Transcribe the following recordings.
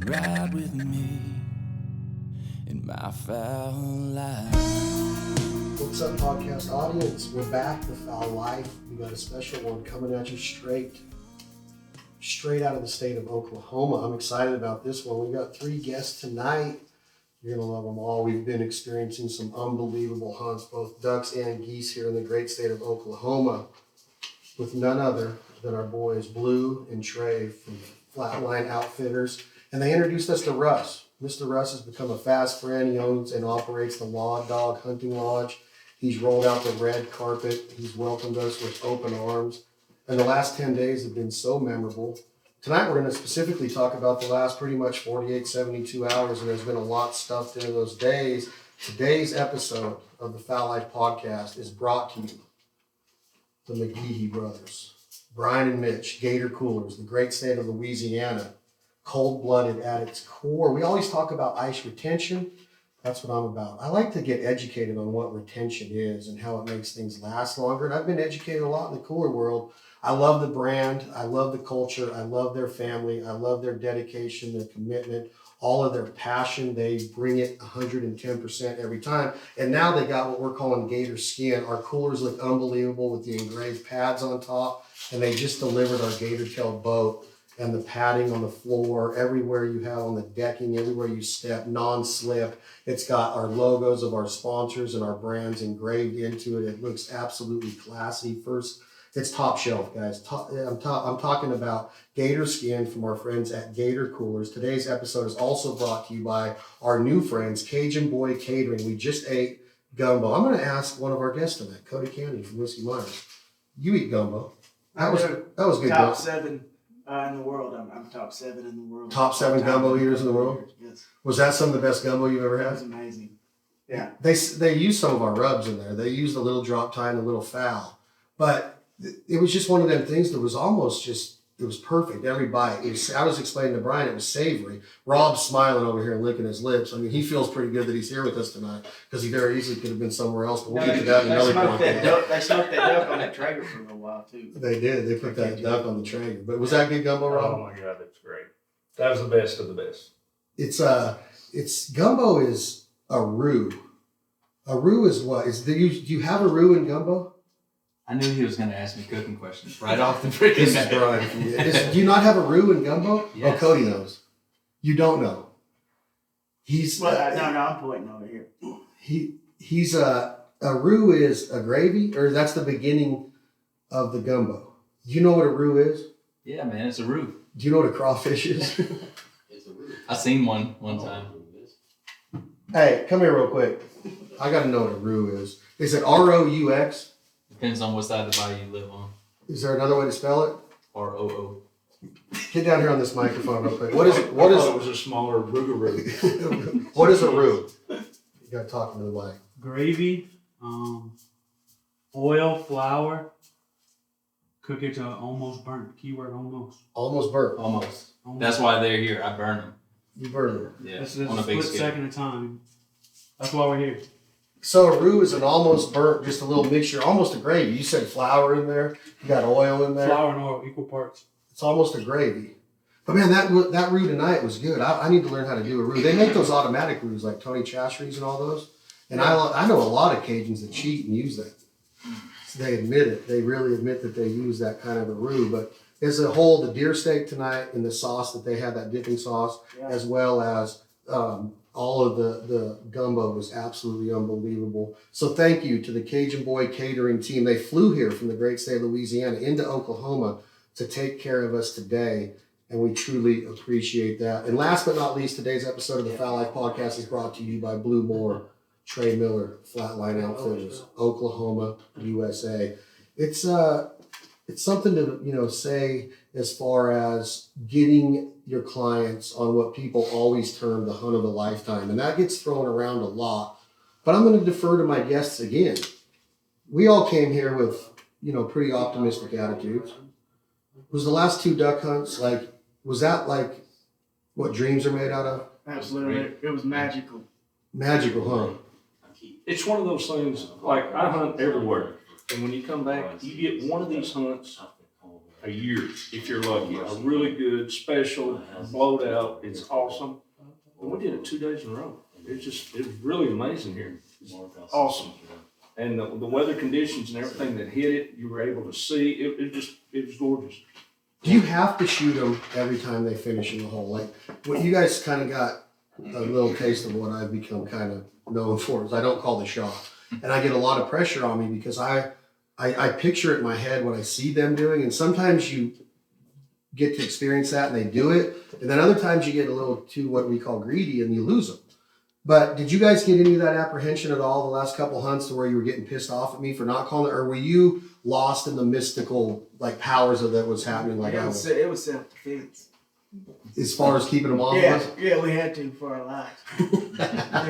ride with me in my foul life. What's up, podcast audience? We're back, The Foul Life. We got a special one coming at you straight out of the state of Oklahoma. I'm excited about this one. We got 3 guests tonight. You're gonna love them all. We've been experiencing some unbelievable hunts, both ducks and geese here in the great state of Oklahoma, with none other than our boys Blue and Trey from Flatline Outfitters. And they introduced us to Russ. Mr. Russ has become a fast friend. He owns and operates the Law Dog Hunting Lodge. He's rolled out the red carpet. He's welcomed us with open arms. And the last 10 days have been so memorable. Tonight, we're going to specifically talk about the last pretty much 48, 72 hours, and there's been a lot stuffed into those days. Today's episode of the Foul Life podcast is brought to you the Mcgehee brothers, Bryan and Mitch, Gatr coolers, the great state of Louisiana, cold-blooded at its core. We always talk about ice retention. That's what I'm about. I like to get educated on what retention is and how it makes things last longer. And I've been educated a lot in the cooler world. I love the brand. I love the culture. I love their family. I love their dedication, their commitment, all of their passion. They bring it 110% every time. And now they got what we're calling Gatr skin. Our coolers look unbelievable with the engraved pads on top. And they just delivered our Gatr tail boat and the padding on the floor, everywhere you have on the decking, everywhere you step, non-slip. It's got our logos of our sponsors and our brands engraved into it. It looks absolutely classy. First, it's top shelf, guys. I'm talking about Gatr skin from our friends at Gatr Coolers. Today's episode is also brought to you by our new friends, Cajun Boy Catering. We just ate gumbo. I'm going to ask one of our guests tonight, Cody Cannon from Whiskey Myers. You eat gumbo. That was good. Top 7 in the world. I'm top 7 in the world. Top 7 gumbo eaters in the world? Yes. Was that some of the best gumbo you've ever had? It was amazing. Yeah. They use some of our rubs in there. They use the little drop tine, the little foul. But it was just one of them things that was almost just, it was perfect. Every bite. I was explaining to Brian, it was savory. Rob's smiling over here and licking his lips. I mean, he feels pretty good that he's here with us tonight because he very easily could have been somewhere else. But we'll get to that in another point. They smoked that duck on that Traeger for a little while, too. They did. They put that duck on the Traeger. But was that good gumbo, Rob? Oh, my God, it's great. That was the best of the best. It's gumbo is a roux. A roux is what? Do you have a roux in gumbo? I knew he was going to ask me cooking questions right off the freaking bat. Do you not have a roux in gumbo? Yes. Oh, Cody knows. You don't know. He's no, I'm pointing over here. He's a roux is a gravy, or that's the beginning of the gumbo. Do you know what a roux is? Yeah, man, it's a roux. Do you know what a crawfish is? It's a roux. I seen one time. Hey, come here real quick. I got to know what a roux is. Is it R-O-U-X? Depends on what side of the bayou you live on. Is there another way to spell it? R-O-O. Get down here on this microphone real quick. What is it? I thought it was a smaller rougarou. What is a roux? You got to talk into the mic. Gravy, oil, flour, cook it to almost burnt. Keyword almost. Almost burnt. Almost. That's why they're here. I burn them. You burn them. Yeah, It's on a a big split scale. second of time. That's why we're here. So a roux is an almost burnt, just a little mixture, almost a gravy. You said flour in there. You got oil in there. Flour and oil, equal parts. It's almost a gravy. But man, that roux tonight was good. I need to learn how to do a roux. They make those automatic roux like Tony Chachery's and all those. And I know a lot of Cajuns that cheat and use that. So they admit it. They really admit that they use that kind of a roux. But as a whole, the deer steak tonight and the sauce that they had, that dipping sauce, as well as all of the gumbo was absolutely unbelievable. So thank you to the Cajun Boy Catering team. They flew here from the great state of Louisiana into Oklahoma to take care of us today, and we truly appreciate that. And last but not least, today's episode of the Foul Life Podcast is brought to you by Blue Moore, Trey Miller, Flatline Outfitters, Oklahoma, USA. It's something to say as far as getting your clients on what people always term the hunt of a lifetime. And that gets thrown around a lot. But I'm going to defer to my guests again. We all came here with, pretty optimistic attitudes. Was the last 2 duck hunts was that like what dreams are made out of? Absolutely. It was magical. Magical, huh? It's one of those things, like I hunt everywhere. And when you come back, you get one of these hunts a year if you're lucky. A really good, special, blowed out. It's awesome. And we did it 2 days in a row. It was really amazing here. Awesome. And the weather conditions and everything that hit it, you were able to see. It was gorgeous. Do you have to shoot them every time they finish in the hole? Like, what you guys kind of got a little taste of what I've become kind of known for is I don't call the shot. And I get a lot of pressure on me because I picture it in my head what I see them doing. And sometimes you get to experience that and they do it. And then other times you get a little too what we call greedy and you lose them. But did you guys get any of that apprehension at all the last couple hunts to where you were getting pissed off at me for not calling it? Or were you lost in the mystical like powers of that was happening like it I was was? it was self-defense. As far as keeping them off Yeah, us? yeah, we had to for our lives. They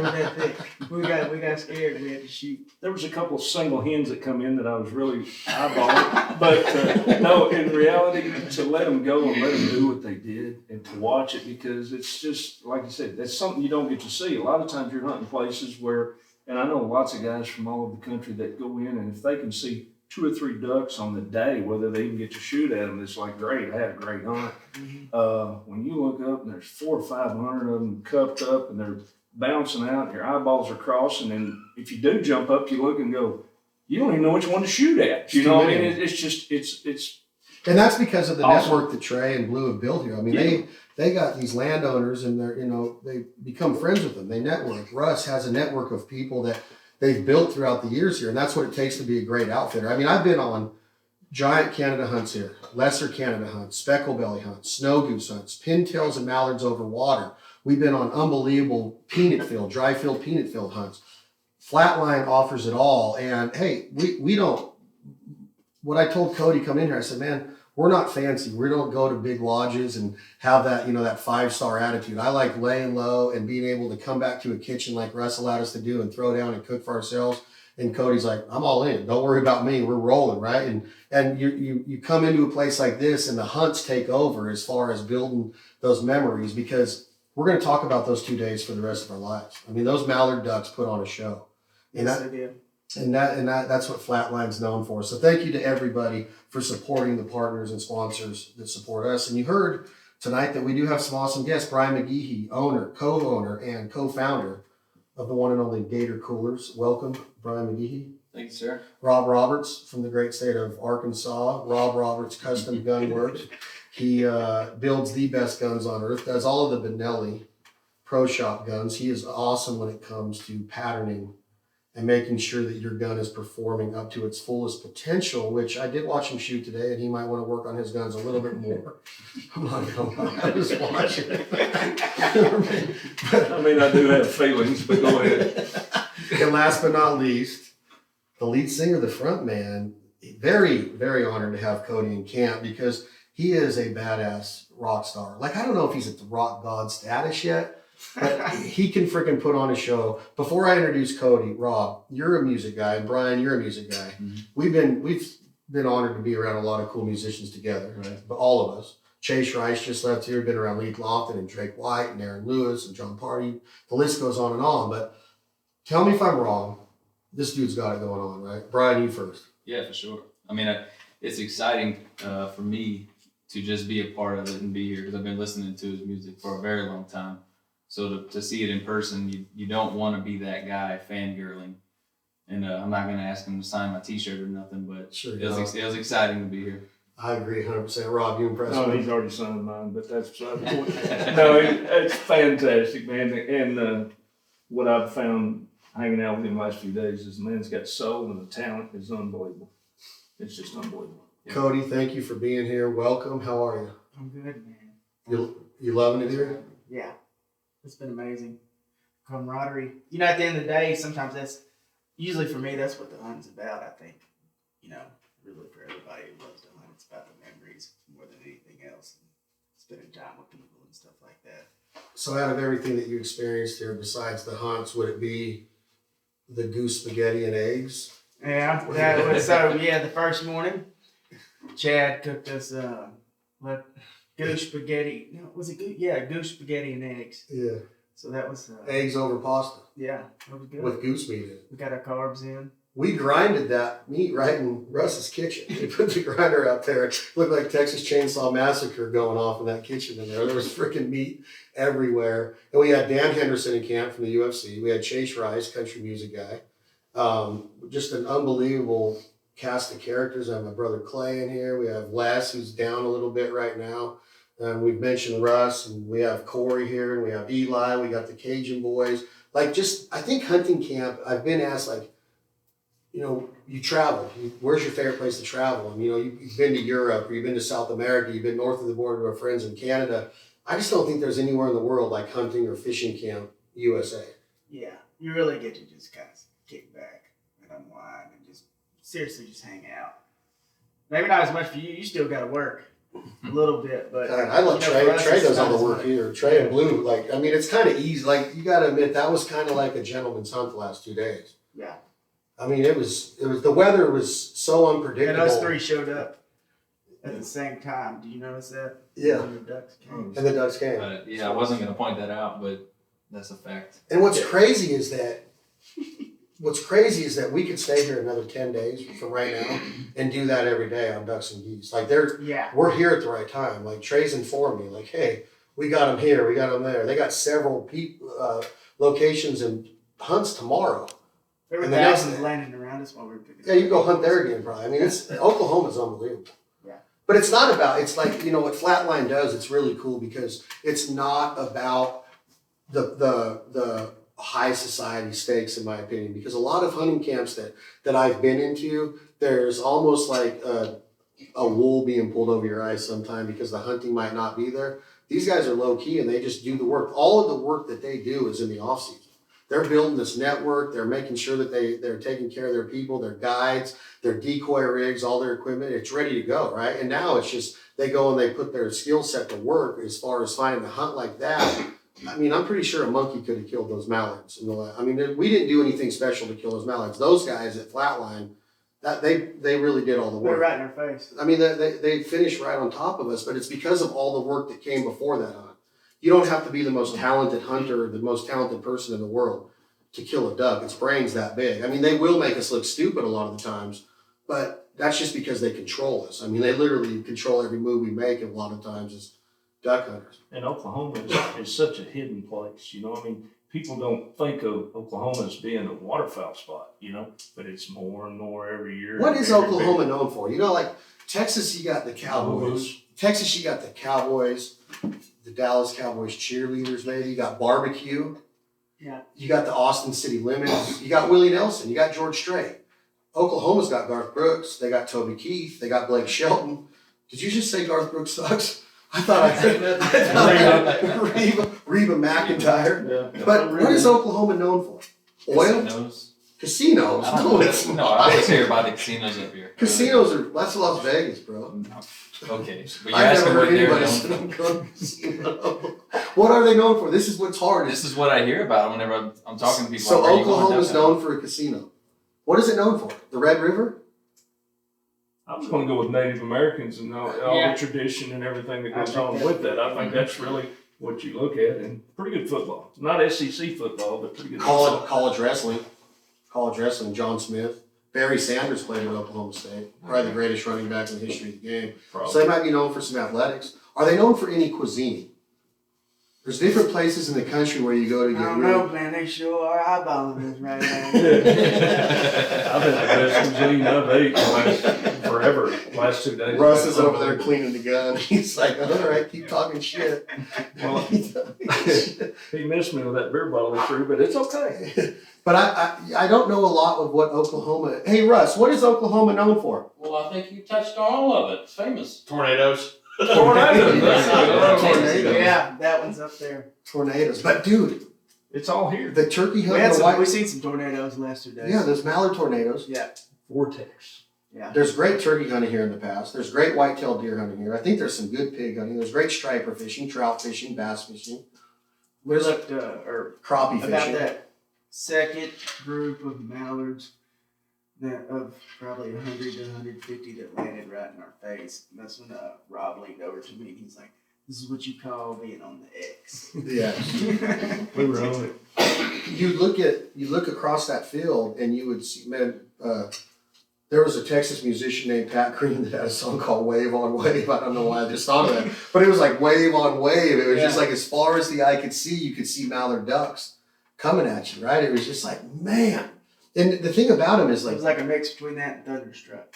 were that thick. We got scared and we had to shoot. There was a couple of single hens that come in that I was really eyeballing, but no, in reality, to let them go and let them do what they did and to watch it, because it's just, like you said, that's something you don't get to see. A lot of times you're hunting places where, and I know lots of guys from all over the country that go in, and if they can see 2 or 3 ducks on the day, whether they even get to shoot at them, it's like, great, I had a great hunt. When you look up and there's 400 or 500 of them cupped up and they're bouncing out and your eyeballs are crossing, and if you do jump up, you look and go, you don't even know which one to shoot at. You know what I mean? It's just, it's. And that's because of the awesome network that Trey and Blue have built here. I mean, they got these landowners and they're, they become friends with them. They network. Russ has a network of people that they've built throughout the years here, and that's what it takes to be a great outfitter. I mean, I've been on giant Canada hunts here, lesser Canada hunts, speckle belly hunts, snow goose hunts, pintails and mallards over water. We've been on unbelievable peanut field, dry field peanut field hunts. Flatline offers it all, and hey, we don't. What I told Cody coming in here, I said, man, we're not fancy. We don't go to big lodges and have that, that 5-star attitude. I like laying low and being able to come back to a kitchen like Russ allowed us to do and throw down and cook for ourselves. And Cody's like, I'm all in. Don't worry about me. We're rolling, right? And you come into a place like this and the hunts take over as far as building those memories, because we're going to talk about those 2 days for the rest of our lives. I mean, those mallard ducks put on a show. Yes, they did. And that's what Flatline's known for. So thank you to everybody for supporting the partners and sponsors that support us. And you heard tonight that we do have some awesome guests. Bryan Mcgehee, owner, co-owner, and co-founder of the one and only Gatr Coolers. Welcome, Bryan Mcgehee. Thank you, sir. Rob Roberts from the great state of Arkansas. Rob Roberts Custom Gun Works. He builds the best guns on earth, does all of the Benelli Pro Shop guns. He is awesome when it comes to patterning and making sure that your gun is performing up to its fullest potential, which I did watch him shoot today, and he might want to work on his guns a little bit more. I'm not going to lie, I was watching it. I mean, I do have feelings, but go ahead. And last but not least, the lead singer, the front man, very, very honored to have Cody in camp, because he is a badass rock star. Like, I don't know if he's at the rock god status yet, but he can freaking put on a show. Before I introduce Cody, Rob, you're a music guy, and Bryan, you're a music guy. Mm-hmm. We've been honored to be around a lot of cool musicians together, right? But all of us. Chase Rice just left here, been around Leith Lofton and Drake White and Aaron Lewis and John Party. The list goes on and on. But tell me if I'm wrong. This dude's got it going on, right? Bryan, you first. Yeah, for sure. I mean, it's exciting for me to just be a part of it and be here, because I've been listening to his music for a very long time. So to see it in person, you don't want to be that guy fangirling. And I'm not going to ask him to sign my T-shirt or nothing, but Sure, it was exciting to be here. I agree 100%. Rob, you impressed No, me? he's already signed mine, but that's beside the point. No, it's fantastic, man. And what I've found hanging out with him the last few days is the man's got soul, and the talent is unbelievable. It's just unbelievable. Yeah. Cody, thank you for being here. Welcome. How are you? I'm good, man. You loving it here? Yeah. It's been amazing. Camaraderie. At the end of the day, sometimes usually for me, that's what the hunt's about, I think. Really for everybody who loves to hunt, it's about the memories more than anything else. And spending time with people and stuff like that. So out of everything that you experienced here, besides the hunts, would it be the goose spaghetti and eggs? Yeah, that was the first morning, Chad cooked us goose spaghetti. No, was it goose? Yeah, goose spaghetti and eggs. Yeah. So that was Eggs over pasta yeah, that was good. with goose meat in it. We got our carbs in. we grinded that meat right in Russ's kitchen. We put the grinder out there. It looked like Texas Chainsaw Massacre going off in that kitchen in there. There was freaking meat everywhere. And we had Dan Henderson in camp from the UFC. We had Chase Rice, country music guy. Just an unbelievable cast of characters. I have my brother Clay in here. We have Les, who's down a little bit right now. And we've mentioned Russ, and we have Corey here, and we have Eli. We got the Cajun boys. Like, just, I think hunting camp, I've been asked, like, you know, you travel. Where's your favorite place to travel? And, you know, you've been to Europe, or you've been to South America, you've been north of the border to our friends in Canada. I just don't think there's anywhere in the world like hunting or fishing camp USA. Yeah, you really get to just kind of kick back and unwind and just seriously just hang out. Maybe not as much for you. You still got to work a little bit, but God, I love Trey. Trey does all the work here. Trey and Blue, like, I mean, it's kind of easy. Like, you got to admit, that was kind of like a gentleman's hunt the last 2 days. Yeah. I mean, it was the weather was so unpredictable. And us three showed up at the same time. Do you notice that? Yeah. When the ducks came. And the ducks came. Yeah, I wasn't going to point that out, but that's a fact. And what's crazy is that we could stay here another 10 days from right now and do that every day on ducks and geese. Like, we're here at the right time. Like, Trey's informed me, like, hey, we got them here, we got them there. They got several locations and hunts tomorrow. There were thousands landing around us while we were picking. Yeah, you go hunt there again, probably. I mean, Oklahoma's unbelievable. Yeah. But it's not about, it's like, you know, what Flatline does, it's really cool because it's not about the high society stakes, in my opinion, because a lot of hunting camps that I've been into, there's almost like a wool being pulled over your eyes sometime because the hunting might not be there. These guys are low key and they just do the work. All of the work that they do is in the off season. They're building this network. They're making sure that they're taking care of their people, their guides, their decoy rigs, all their equipment. It's ready to go, right? And now it's just they go and they put their skill set to work as far as finding a hunt like that. I mean, I'm pretty sure a monkey could have killed those mallards. I mean, we didn't do anything special to kill those mallards. Those guys at Flatline, that they really did all the work. They're right in our face. I mean, they finished right on top of us, but it's because of all the work that came before that hunt. You don't have to be the most talented hunter, the most talented person in the world to kill a duck. Its brain's that big. I mean, they will make us look stupid a lot of the times, but that's just because they control us. I mean, they literally control every move we make, and a lot of times as duck hunters. And Oklahoma is such a hidden place, you know. I mean, people don't think of Oklahoma as being a waterfowl spot, you know, but it's more and more every year. What is Oklahoma known for? You know, like Texas, you got the Cowboys. Texas, you got the Cowboys, the Dallas Cowboys cheerleaders, maybe. You got barbecue. Yeah. You got the Austin City Limits. You got Willie Nelson. You got George Strait. Oklahoma's got Garth Brooks. They got Toby Keith. They got Blake Shelton. Did you just say Garth Brooks sucks? I thought I heard Reba McEntire. Yeah. But what is Oklahoma known for? Oil? Casinos. No, I always hear about the casinos up here. Casinos that's Las Vegas, bro. Okay. But I've never heard anybody say I'm going to casino. What are they known for? This is what's hard. This is what I hear about whenever I'm talking to people. So Oklahoma's known for a casino. What is it known for? The Red River? I was going to go with Native Americans and all the tradition and everything that goes on with that. I think that's really what you look at, and pretty good football. Not SEC football, but pretty good football. College wrestling, John Smith. Barry Sanders played at Oklahoma State. Probably the greatest running back in the history of the game. Probably. So they might be known for some athletics. Are they known for any cuisine? There's different places in the country where you go to get I don't know, man. They sure are eyeballing us right now. I've had the best cuisine I've ate forever, last 2 days. Russ is over there cleaning the gun. He's like, all right, keep talking shit. Well, he missed me with that beer bottle he threw, but it's okay. But I don't know a lot of what Oklahoma... Hey, Russ, what is Oklahoma known for? Well, I think you touched on all of it. It's famous. Tornadoes. Tornadoes. Yeah, that one's up there. Tornadoes. But, dude... It's all here. The turkey hunt... We've seen some tornadoes the last 2 days. Yeah, there's mallard tornadoes. Yeah. Vortex. Yeah. There's great turkey hunting here in the past. There's great white-tailed deer hunting here. I think there's some good pig hunting. There's great striper fishing, trout fishing, bass fishing. We looked or crappie about fishing. That second group of mallards of probably 100 to 150 that landed right in our face. And that's when Rob leaned over to me and he's like, "This is what you call being on the X." Yeah. We were on it. You look across that field and you would see, man, there was a Texas musician named Pat Green that had a song called Wave on Wave. I don't know why I just thought of that. But it was like wave on wave. It was just like as far as the eye could see, you could see mallard ducks coming at you, right? It was just like, man. And the thing about him is like... It was like a mix between that and Thunderstruck.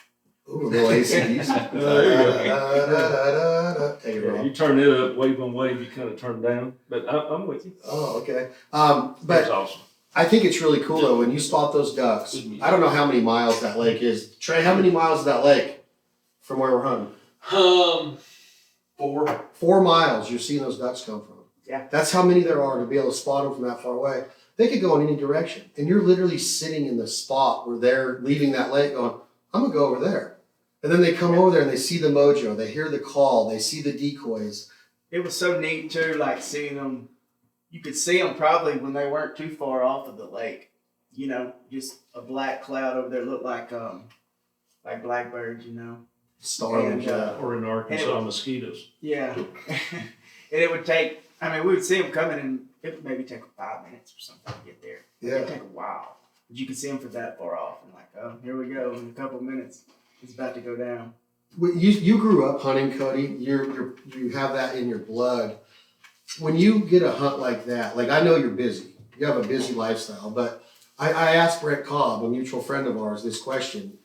Ooh, a little ACDC. Take it, Rob. You turn it up, wave on wave, you kind of turn down. But I'm with you. Oh, okay. That's But awesome. I think it's really cool though when you spot those ducks. I don't know how many miles that lake is. Trey, how many miles is that lake from where we're hunting? 4. 4 miles. You're seeing those ducks come from. Yeah. That's how many there are to be able to spot them from that far away. They could go in any direction, and you're literally sitting in the spot where they're leaving that lake, going, "I'm gonna go over there." And then they come over there and they see the mojo. They hear the call. They see the decoys. It was so neat too, like seeing them. You could see them probably when they weren't too far off of the lake. You know, just a black cloud over there looked like blackbirds. You know. Starlings. Or in Arkansas, mosquitoes. Yeah. And it would take. I mean, we would see them coming, and it would maybe take 5 minutes or something to get there. Yeah. It would take a while, but you could see them for that far off, and like, oh, here we go. In a couple of minutes, it's about to go down. You grew up hunting, Cody. You have that in your blood. When you get a hunt like that, like I know you're busy. You have a busy lifestyle, but I asked Brett Cobb, a mutual friend of ours, this question.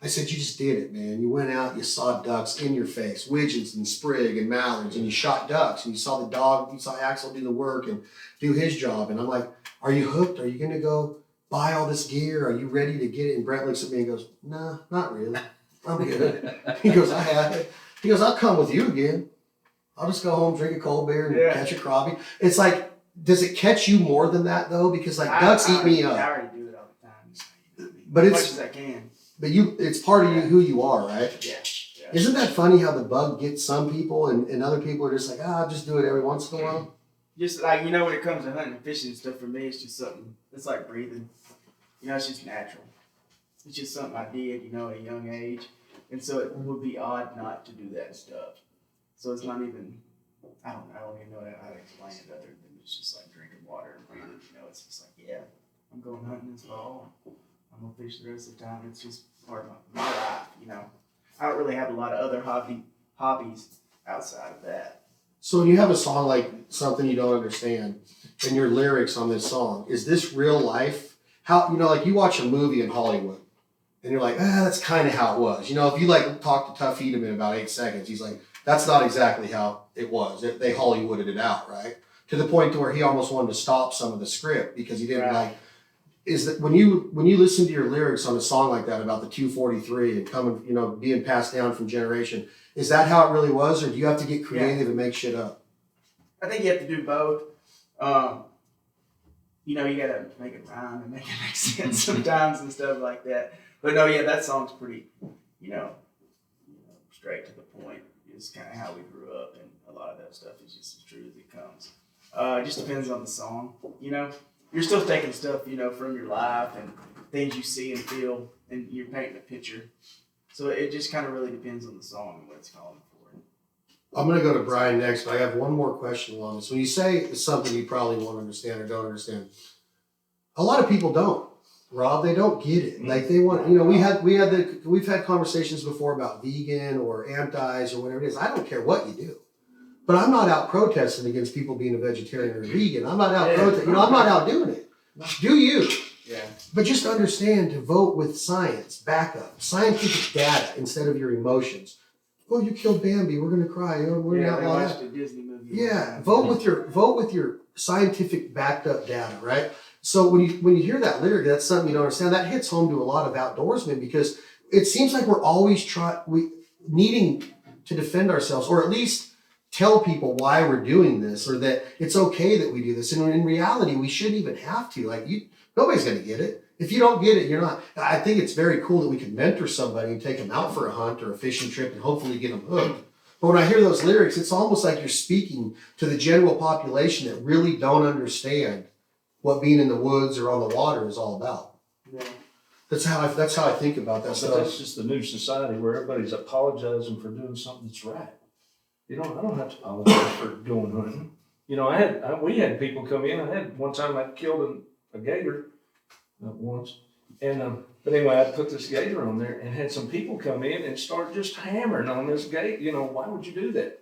I said, you just did it, man. You went out, you saw ducks in your face, widgeons and sprig and mallards, and you shot ducks, and you saw the dog, you saw Axel do the work and do his job. And I'm like, are you hooked? Are you going to go buy all this gear? Are you ready to get it? And Brett looks at me and goes, nah, not really. I'm good. He goes, I have it. He goes, I'll come with you again. I'll just go home, drink a cold beer, and catch a crappie. It's like, does it catch you more than that, though? Because, like, ducks eat me up. I already do it all the time. So, but as it's, much as I can. But it's part of you, who you are, right? Yeah. Isn't that funny how the bug gets some people and other people are just like, I'll just do it every once in a while? Just like, when it comes to hunting and fishing and stuff, for me, it's just something, it's like breathing. It's just natural. It's just something I did, at a young age. And so it would be odd not to do that stuff. So it's not even, I don't even know how to explain it other than it's just like drinking water and breathing. It's just like, yeah, I'm going hunting this fall. I'm going to fish the rest of the time. It's just part of my life, I don't really have a lot of other hobbies outside of that. So when you have a song like Something You Don't Understand and your lyrics on this song, is this real life? How, like you watch a movie in Hollywood and you're like, that's kind of how it was. If you like talk to Tuff Hedeman in about 8 seconds, he's like, that's not exactly how it was. They Hollywooded it out, right? To the point to where he almost wanted to stop some of the script because he didn't like. Is that when you listen to your lyrics on a song like that about the 243 and coming, being passed down from generation, is that how it really was, or do you have to get creative and make shit up? I think you have to do both. You gotta make it rhyme and make it make sense sometimes and stuff like that. But no, that song's pretty, straight to the point. It's kind of how we grew up, and a lot of that stuff is just as true as it comes. It just depends on the song, You're still taking stuff, from your life and things you see and feel, and you're painting a picture. So it just kind of really depends on the song and what it's calling for. I'm going to go to Bryan next, but I have one more question along this. When you say it's something you probably won't understand or don't understand, a lot of people don't. Rob, they don't get it. Like they want, we've had conversations before about vegan or antis or whatever it is. I don't care what you do. But I'm not out protesting against people being a vegetarian or a vegan. I'm not out protesting. I'm not out doing it. Do you? Yeah. But just understand to vote with science, backup, scientific data instead of your emotions. Well, you killed Bambi. We're gonna cry. We're not watched a Disney movie. Yeah. Vote with your scientific backed up data, right? So when you hear that lyric, that's something you don't understand. That hits home to a lot of outdoorsmen because it seems like we're always needing to defend ourselves, or at least tell people why we're doing this, or that it's okay that we do this. And in reality, we shouldn't even have to. Nobody's going to get it. If you don't get it, you're not. I think it's very cool that we can mentor somebody and take them out for a hunt or a fishing trip and hopefully get them hooked. But when I hear those lyrics, it's almost like you're speaking to the general population that really don't understand what being in the woods or on the water is all about. Yeah. That's how I think about that stuff. That's just the new society where everybody's apologizing for doing something that's right. I don't have to apologize for going hunting. We had people come in. I had one time I killed a gator once, And but anyway, I put this Gatr on there and had some people come in and start just hammering on this gate. You know, why would you do that?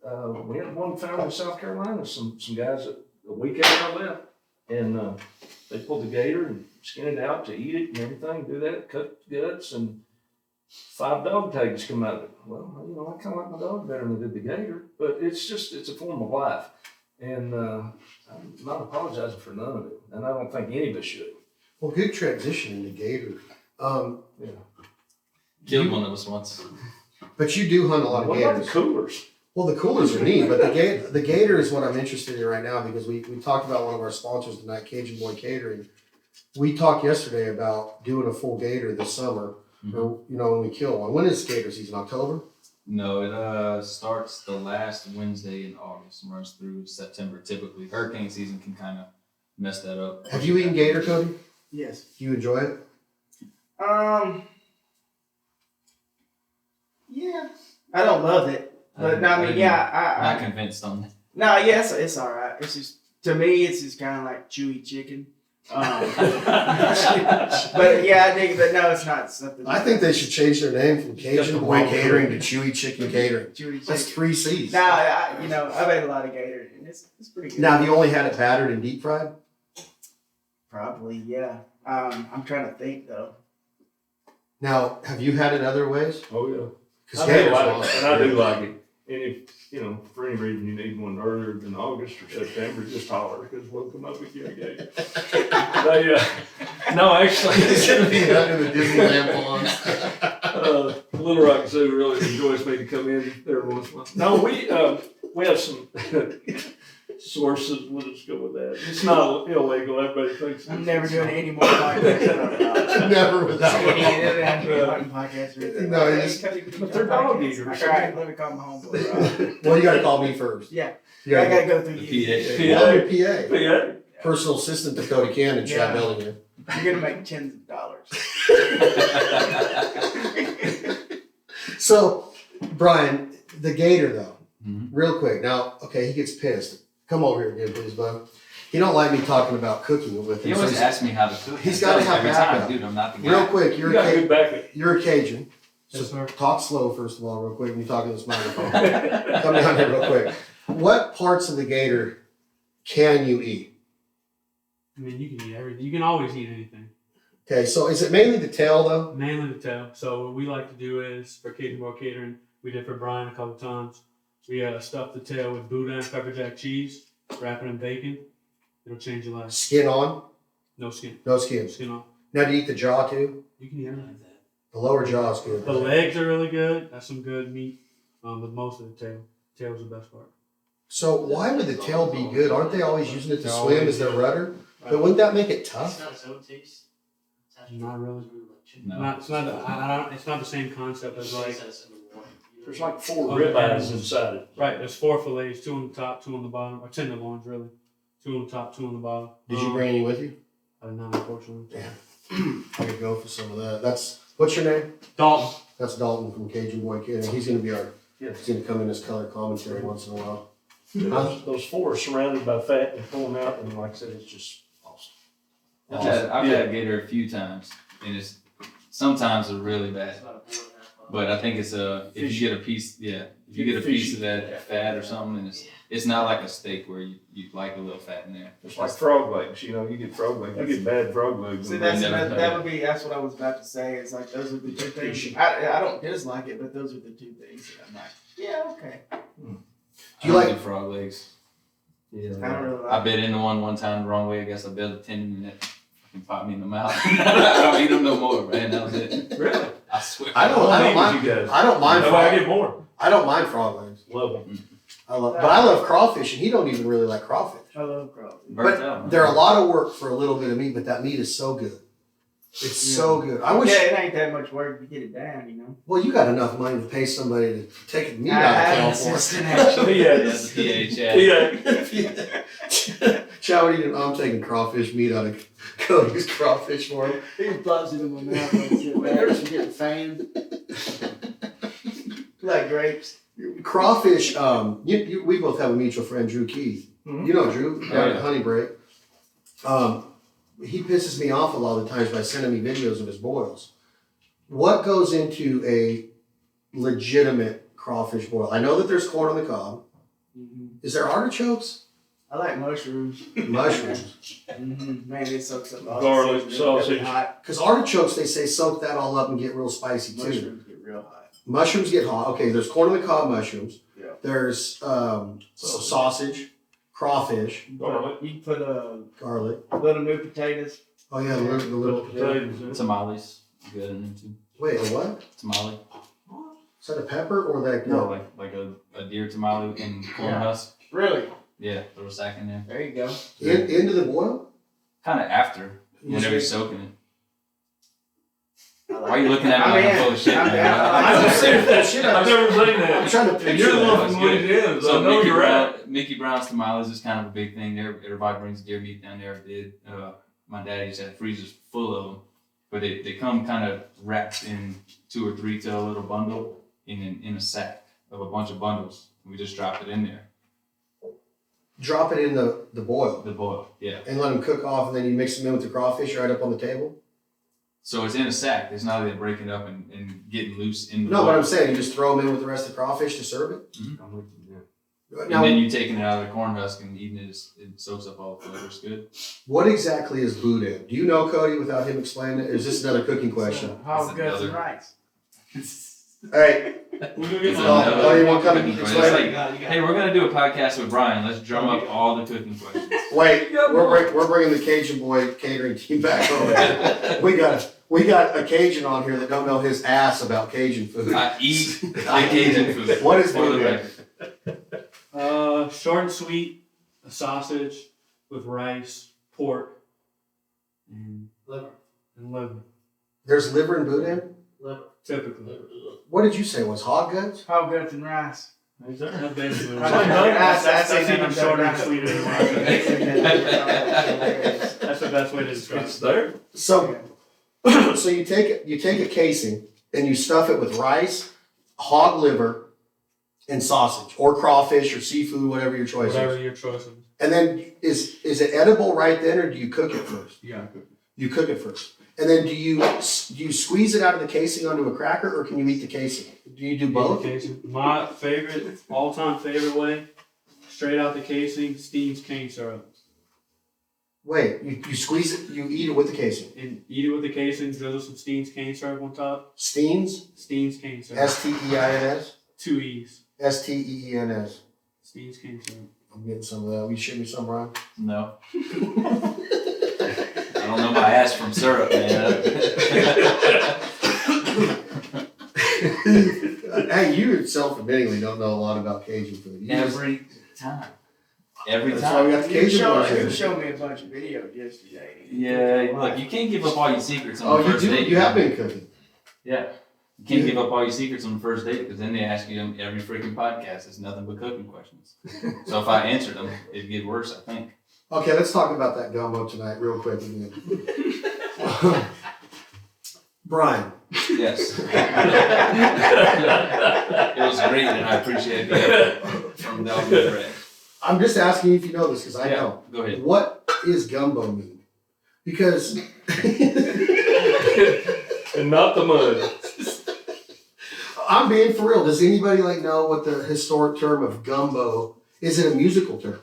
Well, we had one found in South Carolina, some guys that a week after I left, and they pulled the Gatr and skinned it out to eat it and everything, do that, cut the guts, and 5 dog tags come out of it. Well, you know, I kind of like my dog better than I did the Gatr, but it's a form of life. And I'm not apologizing for none of it, and I don't think any of us should. Well, good transition into Gatr. Yeah. Killed one of us once. But you do hunt a lot of What about the gators. coolers? Well, the coolers are neat, but the Gatr is what I'm interested in right now because we talked about one of our sponsors tonight, Cajun Boy Catering. We talked yesterday about doing a full Gatr this summer, or you know, when we kill one. When is Gatr season? October? No, it starts the last Wednesday in August and runs through September. Typically, hurricane season can kind of mess that up. Have you eaten Gatr, Cody? Yes. Do you enjoy it? Yeah. I don't love it. But no, I mean, yeah, Not convinced on that. No, yes, it's all right. It's just, to me, it's just kind of like chewy chicken. But yeah, I dig it. But no, it's not something. I think they should change their name from Cajun Boy Catering to Chewy Chicken Catering. Chewy chicken. That's 3 C's. No, I've had a lot of Gatr, and it's pretty good. Now, have you only had it battered and deep fried? Probably, yeah. I'm trying to think though. Now, have you had it other ways? Oh yeah. Because I do Gator's like awesome. it, and I do like it. And if, you know, for any reason you need one earlier than August or September, just holler, because we'll come up with you again. No, actually, It's going to be under the Disneyland ponds. Little Rock Zoo really enjoys me to come in there once in a while. No, we have some sources. We'll just go with that. It's not illegal. Everybody thinks I'm it's never doing any more podcasts. Never without It doesn't have to be a fucking podcast or anything. No, Hey, it's- Cody, we but do they're dog podcasts. eaters. All right, let me call my homeboy. Well, you got to call me first. Yeah, You I gotta gotta go through The you. PA. Call your PA. Yeah. Personal assistant to Cody Cannon, Chad Yeah. Bellinger. You're gonna make tens of dollars. So, Brian, the Gatr though, Mhm. real quick. Now, okay, he gets pissed. Come over here again, please, bud. He don't like me talking about cooking with him. He so always he's- asks me how to cook. He's I gotta tell him have every backup. time, dude. I'm not the guy. real quick, You got a good backup. you're a Cajun. So Yes, sir. talk slow first of all, real quick, when you talk to this microphone. Come down here real quick. What parts of the Gatr can you eat? I mean, you can eat everything. You can always eat anything. Okay, so is it mainly the tail though? Mainly the tail. So what we like to do is, for Cajun Boy Catering, we did for Brian a couple times. We stuff the tail with Boudin pepper jack cheese, wrap it in bacon. It'll change your life. Skin on? No skin. No skin. Skin off. Now, do you eat the jaw too? You can eat everything. The lower jaw is good. The legs are really good. That's some good meat. But most of the tail. Tail's the best part. So why would the tail be good? Aren't they always using it to They're swim always as their good. rudder? But wouldn't that make it tough? Not really. No. It's not the same concept as like. There's like 4 Oh, ribeyes yeah. inside it. Right, there's 4 fillets, 2 on the top, 2 on the bottom, or tenderloins really. 2 on the top, 2 on the bottom. Did you bring any with you? Not unfortunately. Damn. I could go for some of that. What's your name? Dalton. That's Dalton from Cajun Boy Kid. He's going to be Yes. he's going to come in as color commentary once in a while. Those 4 are surrounded by fat and pull them out, and like I said, it's just awesome. I've had Gatr a few times, and it's sometimes it's really bad. But I think it's if you get a piece, if you get a piece of that fat or something, and it's not like a steak where you like a little fat in there. It's like frog legs, you know, you get frog legs, you get bad frog legs. See, that's- that's what I was about to say. It's like those are the two things. I don't dislike it, but those are the two things that I'm like, yeah, okay. Do you like- do frog legs? I don't really I like bit into one time the wrong way. I guess I bit a tendon and it fucking popped me in the mouth. I don't eat them no more, man. That was it. Really? I swear. I don't mind. You guys. I don't mind. No, I get more. I don't mind frog legs. Love them. But I love crawfish, and he don't even really like crawfish. I love crawfish. Burnt out, man. They're a lot of work for a little bit of meat, but that meat is so good. It's so good. I wish. Yeah, it ain't that much work to get it down, you know. Well, you got enough money to pay somebody to take the meat out of tail for. That's the PH. Yeah. Chow, what are you doing? I'm taking crawfish meat out of Cody's crawfish for him. He plops it in my mouth and sit back and getting fanned. Like grapes. Crawfish. We both have a mutual friend, Drew Keith. Mhm. You know Drew down Oh, at yeah. Honey Break. he pisses me off a lot of the times by sending me videos of his boils. What goes into a legitimate crawfish boil? I know that there's corn on the cob. Mm-hmm. Is there artichokes? I like mushrooms. Mushrooms. Mm-hmm. Man, it soaks up all Garlic, the seasoning. sausage. Hot. Because artichokes, they say, soak that all up and get real spicy too. Mushrooms get real hot. Mushrooms get hot. Okay, there's corn on the cob mushrooms. Yeah. There's sausage, crawfish, Garlic. You can put garlic. little new potatoes. Oh yeah, the little. Potatoes. Yeah. Tamales, good in there too. Wait, a what? Tamale. Is that a pepper or that? No, like a deer tamale and corn Yeah. husk. Really? Yeah, little sack in there. There you go. Into the boil? Kind of after, You whenever you're just- soaking it. I like Why are you looking at me like I'm full of shit, I'm man? down. I'm just saying that shit. I've never seen that. I'm trying to And picture you're the that. one That's from good. Louisiana, so I So know Mickey, you're right. Mickey Brown's tamales is kind of a big thing there. Everybody brings deer meat down there. Did my dad used to have freezers full of them, but they come kind of wrapped in 2 or 3 to a little bundle in a sack of a bunch of bundles. We just drop it in there, Drop it in the boil the boil. Yeah. and let them cook off, and then you mix them in with the crawfish right up on the table. So it's in a sack. It's not like breaking up and getting loose in the No, boil. but I'm saying you just throw them in with the rest of the crawfish to serve it. And Now, then you taking it out of the corn husk and eating it, it soaks up all the flavor. It's good. what exactly is boudin? Do you know, Cody, without him explaining it? Or is this another cooking question? Hog That's guts and another- rice. All right. We're gonna get It's some. another Oh, you want to come cooking and question. explain It's it? like, hey, we're gonna do a podcast with Brian. Let's drum up all the cooking questions. Wait, we're bringing the Cajun Boy catering team back over. We got a Cajun on here that don't know his ass about Cajun food. I eat Cajun food. What is For the boudin? record. Short and sweet, a sausage with rice, pork, and liver. There's liver and boudin? Typically. What did you say it was? Hog guts? Hog guts and rice. That's basically Right. that's That's even shorter and sweeter than rice. That's That's the best way to describe It's it. there. So you take a casing and you stuff it with rice, hog liver, and sausage, or crawfish, or seafood, whatever your choice Whatever is. your choice is. And then is it edible right then, or do you cook it first? Yeah. You cook it first, and then do you squeeze it out of the casing onto a cracker, or can you eat the casing? Do you do both? My favorite, all-time favorite way, straight out the casing, Steam's cane syrup. Wait, you squeeze it, you eat it with the casing. And eat it with the casing, drizzle some Steam's cane syrup on top. Steens, Steam's cane syrup. Steins, 2 E's. Steens. Steam's cane syrup. I'm getting some of that. Will you ship me some, Ryan? No. I don't know my ass from syrup, man. Hey, you self-admittingly don't know a lot about Cajun food. You just- Every time. Every That's why we time. got the You Cajun boys you here. showed me a bunch of videos yesterday. Yeah, look, you can't give up all your secrets on Oh, the you first do. date. You have been cooking. Yeah. You can't give up all your secrets on the first date because then they ask you them every freaking podcast. It's nothing but cooking questions. So if I answered them, it'd get worse, I think. Okay, let's talk about that gumbo tonight, real quick again. Brian, Yes. It was great, and I appreciate the effort from Delvin and Brett. I'm just asking you if you know this because I Yeah, know. go ahead. What is gumbo mean? Because And not the mud. I'm being for real. Does anybody know what the historic term of gumbo is? It a musical term?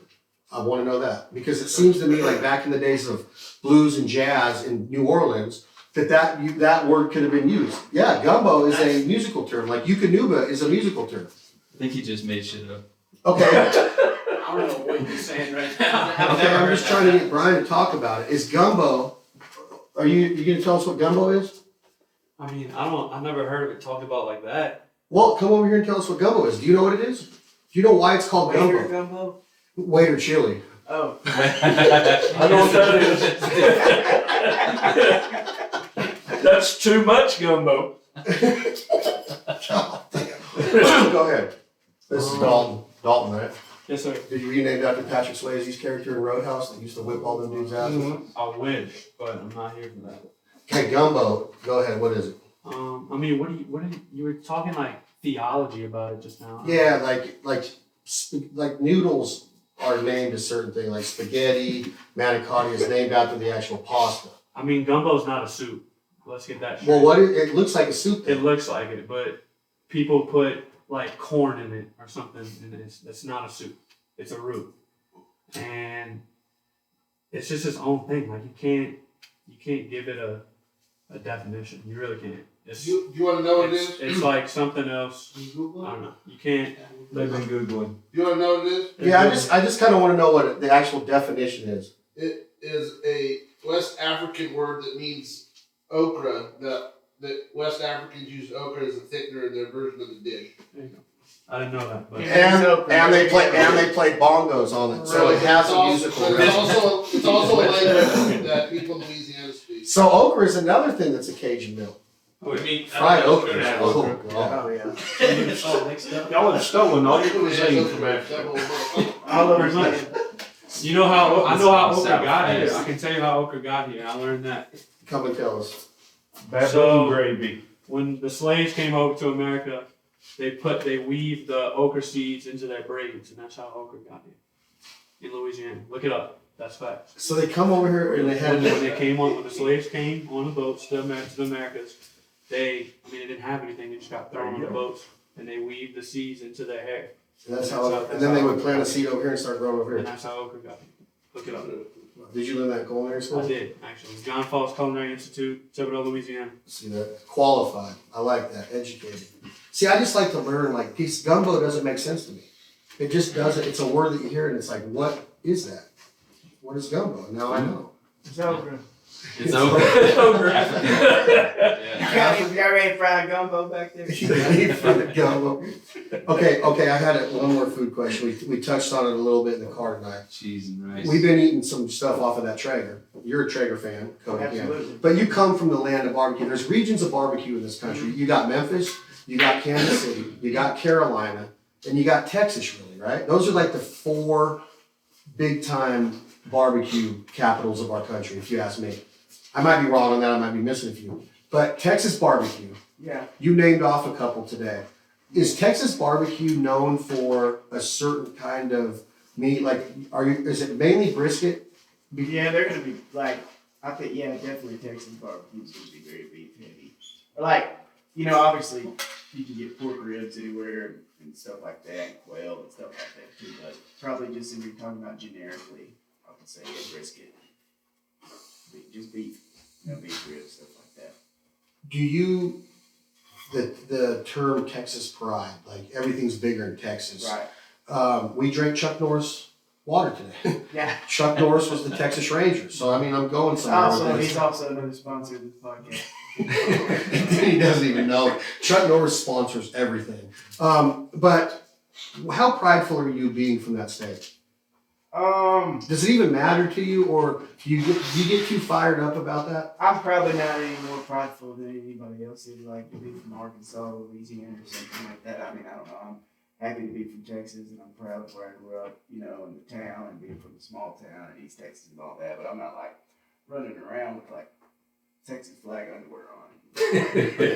I want to know that because it seems to me like back in the days of blues and jazz in New Orleans that word could have been used. Yeah, gumbo is a musical term. Like Yukonuba is a musical term. I think he just made shit up. Okay. I don't know what you're saying right now. Okay, I'm just trying to get Brian to talk about it. Is gumbo? Are you going to tell us what gumbo is? I mean, I never heard of it talked about like that. Well, come over here and tell us what gumbo is. Do you know what it is? Do you know why it's called Waiter gumbo? gumbo? Waiter chili. Oh. I know what that is. That's too much gumbo. Oh, damn. Go ahead. This is Dalton. Dalton, right? Yes, sir. Were you named after Patrick Swayze's character in Roadhouse that used to whip all them dudes' asses? I wish, but I'm not here for that. Okay, gumbo. Go ahead. What is it? I mean, you were talking like theology about it just now. Yeah, like noodles are named a certain thing, like spaghetti, manicotti is named after the actual pasta. I mean, gumbo's not a soup. Let's get that straight. Well, what it looks like a soup. It looks like it, but people put like corn in it or something, and it's not a soup. It's a root, and it's just its own thing. Like you can't give it a definition. You really can't. It's, You want to know what it is? It's like something else. I don't know. You can't. They've been Googling. You want to know what it is? Yeah, I just kind of want to know what the actual definition is. It is a West African word that means okra. That West Africans use okra as a thickener in their version of the dish. There you go. I didn't know that. But And they play bongos on it, so it has a musical. But it's also a language that people in Louisiana speak. So okra is another thing that's a Cajun meal. I mean, Fried okra. okra. Oh, God. Oh yeah. oh, mixed up. Y'all have stolen all your cuisine Okra, from Africa. All over Pretty much. again. You know how I know how okra South got here. West. I can tell you how okra got here. I learned that Come and tell us. Baboon So- gravy. when the slaves came over to America. They weaved the okra seeds into their braids, and that's how okra got here in Louisiana. Look it up. That's facts. So they come over here and they When have the slaves came on the boats to the Americas, they didn't have anything. They just got thrown on the boats, and they weaved the seeds into their hair. and then they would plant a seed over here and start growing over And here. that's how okra got here. Look it up. Did you learn that at culinary school? I did, actually. John Falls Culinary Institute, Thibodaux, Louisiana. See that? Qualified. I like that. Educated. See, I just like to learn, like, gumbo doesn't make sense to me. It just doesn't. It's a word that you hear and it's like, what is that? What is gumbo? Now I know. It's okra. It's over. Y'all ready fried gumbo back there? You need fried gumbo. Okay, I had one more food question. We touched on it a little bit in the car tonight. Cheese and rice. We've been eating some stuff off of that Traeger. You're a Traeger fan, Cody Cannon. Absolutely. But you come from the land of barbecue. There's regions of barbecue in this country. You got Memphis, you got Kansas City, you got Carolina, and you got Texas, really, right? Those are like the 4 big time barbecue capitals of our country, if you ask me. I might be wrong on that, I might be missing a few. But Texas barbecue, Yeah. you named off a couple today. Is Texas barbecue known for a certain kind of meat? Like, is it mainly brisket? Yeah, they're gonna be like, I think, yeah, definitely Texas barbecue is gonna be very beef heavy. Like, obviously you can get pork ribs anywhere and stuff like that, and quail and stuff like that too. But probably just if you're talking about generically, I would say a brisket, just beef, beef ribs, stuff like that. Do you, the term Texas pride, like everything's bigger in Texas. Right. We drank Chuck Norris water today. Yeah. Chuck Norris was the Texas Ranger. So, I'm going somewhere Also, with he's this. also another sponsor of this podcast. He doesn't even know. Chuck Norris sponsors everything. But how prideful are you being from that state? Does it even matter to you, or do you get too fired up about that? I'm probably not any more prideful than anybody else is, like to be from Arkansas, Louisiana, or something like that. I mean, I don't know. I'm happy to be from Texas, and I'm proud of where I grew up, in the town, and being from a small town in East Texas and all that. But I'm not like running around with like Texas flag underwear on.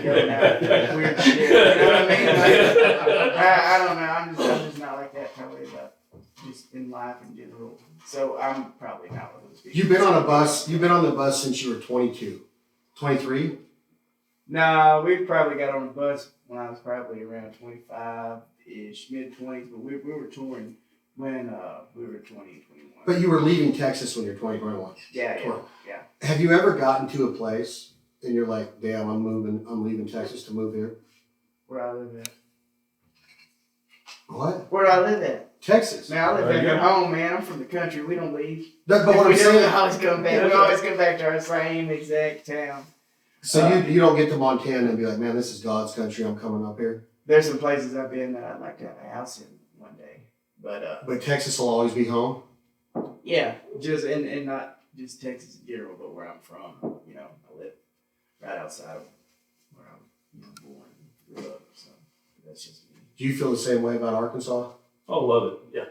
Yelling out weird shit. You know what I mean? Like, I don't know. I'm just not like that probably about just in life in general. So I'm probably not one of those people. You've been on the bus since you were 22, 23? No, we probably got on the bus when I was probably around 25-ish, mid-20s, but we were touring when we were 20 and 21. But you were leaving Texas when you were 20, 21. Yeah. Have you ever gotten to a place and you're like, damn, I'm leaving Texas to move here? Where I live at. What? Where do I live at? Texas. Man, I live back at home, man. I'm from the country. We don't leave. But If what we I'm do, saying, we always come back. We always come back to our same exact town. so you don't get to Montana and be like, man, this is God's country. I'm coming up here. There's some places I've been that I'd like to have a house in one day. But Texas will always be home. yeah, just and not just Texas in general, but where I'm from. I live right outside of where I'm born and grew up. So that's just me. Do you feel the same way about Arkansas? Oh, love it. Yeah.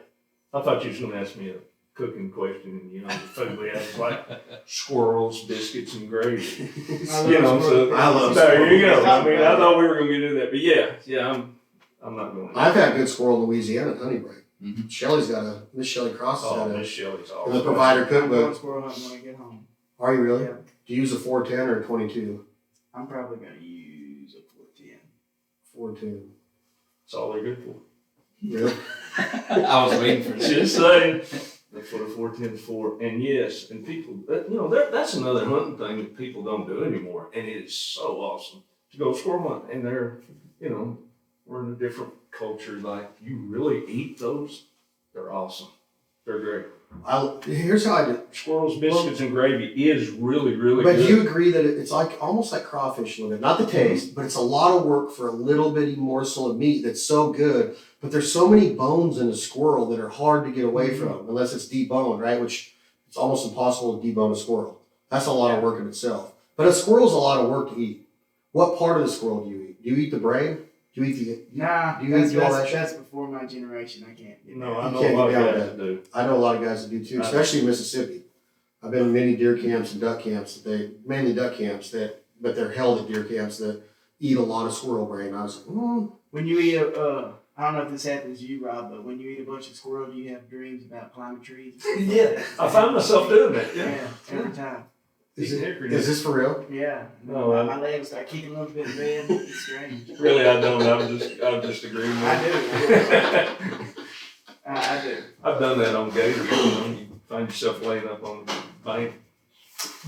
I thought you was going to ask me a cooking question, the food we have is like squirrels, biscuits, and gravy. I love There you go. squirrels. I mean, I thought we were going to get into that, but yeah, I'm not going to. I've had good squirrel in Louisiana at Honey Break. Shelley's got Miss Shelley Cross has got Miss Shelley's in awesome. the provider I'm going cookbook. squirrel hunting when I get home. Are you really? Yeah. Do you use a 410 or a 22? I'm probably gonna use a 410. 410. That's all they're good for. Really? I was waiting for that. Just saying. That's what a 410 is for. And yes, and people, that's another hunting thing that people don't do anymore. And it is so awesome to go squirrel hunt. And they're, we're in a different culture. Like, you really eat those? They're awesome. They're great. Here's how I do. Squirrels, biscuits, and gravy is really, really But good. do you agree that it's almost like crawfish a little bit? Not the taste, but it's a lot of work for a little bitty morsel of meat that's so good. But there's so many bones in a squirrel that are hard to get away from unless it's deboned, right? Which it's almost impossible to debone a squirrel. That's a lot of work in itself. But a squirrel's a lot of work to eat. What part of the squirrel do you eat? Do you eat the brain? Do you eat the? Nah, do you eat all that shit? that's before my generation. I can't. No, I You know can't a lot get of down guys with that do. I know a lot of guys that do too, especially in Mississippi. I've been in many deer camps and duck camps mainly duck camps but they're held at deer camps that eat a lot of squirrel brain. I was like, When you eat I don't know if this happens to you, Rob, but when you eat a bunch of squirrel, do you have dreams about climbing trees? Yeah, I find myself doing that. Yeah, every time. is this for real? Yeah. No, my legs start kicking a little bit red. It's strange. Really, I don't. I'm just agreeing with you. I do. I do. I've done that on Gatr. You find yourself laying up on the bank.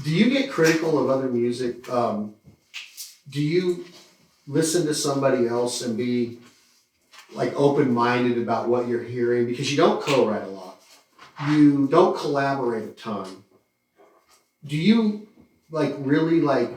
Do you get critical of other music? Do you listen to somebody else and be like open-minded about what you're hearing? Because you don't co-write a lot. You don't collaborate a ton. Do you really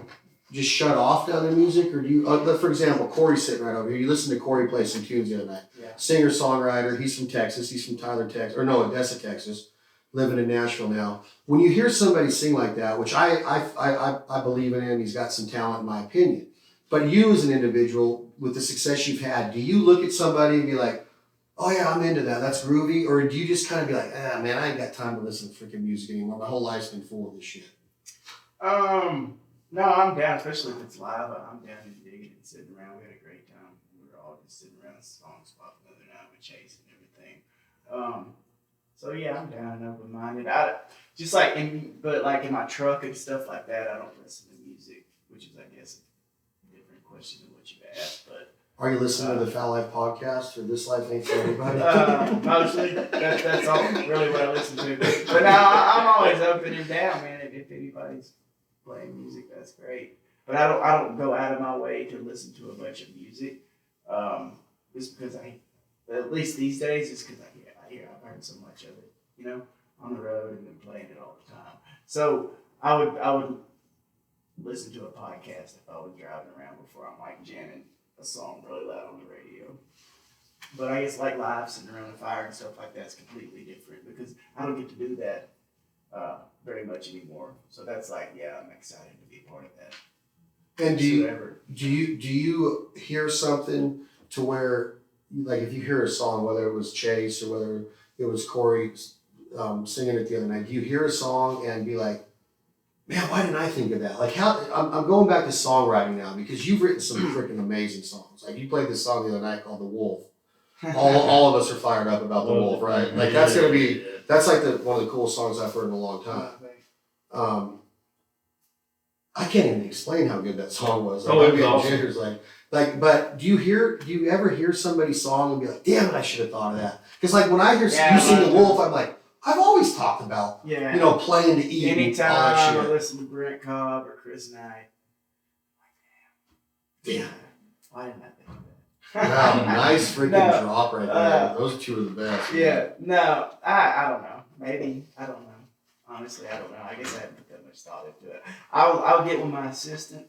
just shut off to other music? Or do you, for example, Corey's sitting right over here. You listen to Corey play some tunes the other night. Yeah. Singer-songwriter, he's from Texas. He's from Tyler, Texas. Or no, Odessa, Texas. Living in Nashville now. When you hear somebody sing like that, which I believe in him, he's got some talent in my opinion. But you as an individual, with the success you've had, do you look at somebody and be like, oh yeah, I'm into that, that's groovy? Or do you just kind of be like, man, I ain't got time to listen to freaking music anymore. My whole life's been full of this shit. No, I'm down, especially if it's live. I'm down and digging and sitting around. We had a great time. We were all just sitting around the song spot the other night with Chase and everything. So yeah, I'm down and open-minded. But in my truck and stuff like that, I don't listen to music, which is, I guess, a different question than what you asked. But Are you listening to the Foul Life podcast or This Life Ain't For Everybody? mostly that's all really what I listen to. But now I'm always open and down, man. If anybody's playing music, that's great. But I don't go out of my way to listen to a bunch of music. Just because at least these days, just because I've heard so much of it, on the road and been playing it all the time. So I would listen to a podcast if I was driving around before I'm jamming a song really loud on the radio. But I guess live sitting around the fire and stuff like that's completely different because I don't get to do that very much anymore. So that's I'm excited to be a part of that. And do you hear something to where, if you hear a song, whether it was Chase or whether it was Corey singing it the other night, do you hear a song and be like, man, why didn't I think of that? I'm going back to songwriting now because you've written some freaking amazing songs. You played this song the other night called The Wolf. All of us are fired up about The Wolf, right? That's going to be, that's one of the coolest songs I've heard in a long time. I can't even explain how good that song was. It was awesome. But do you ever hear somebody's song and be like, damn it, I should have thought of that? Because when I hear you sing The Wolf, I'm like, I've always talked about, playing to eat. Anytime and all that I shit. listen to Brent Cobb or Chris Knight, Damn. why didn't I think of that? Wow, nice freaking drop right there. Those two are the best. Yeah, no, I don't know. Maybe, I don't know. Honestly, I don't know. I guess I haven't put that much thought into it. I'll get with my assistant,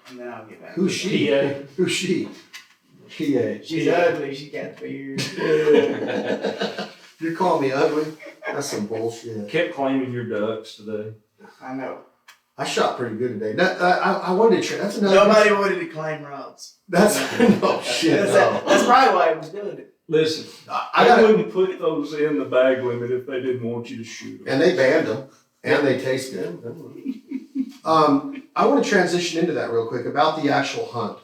and then I'll get back. Who's she? Who's she? She's ugly. She got beard. You're calling me ugly? That's some bullshit. Kept claiming your ducks today. I know. I shot pretty good today. I wanted to try. That's another. Nobody wanted to claim Rob's. That's no shit. That's probably why I was doing it. Listen, I wouldn't put those in the bag limit if they didn't want you to shoot them. And they banned them, and they taste good. I want to transition into that real quick about the actual hunt.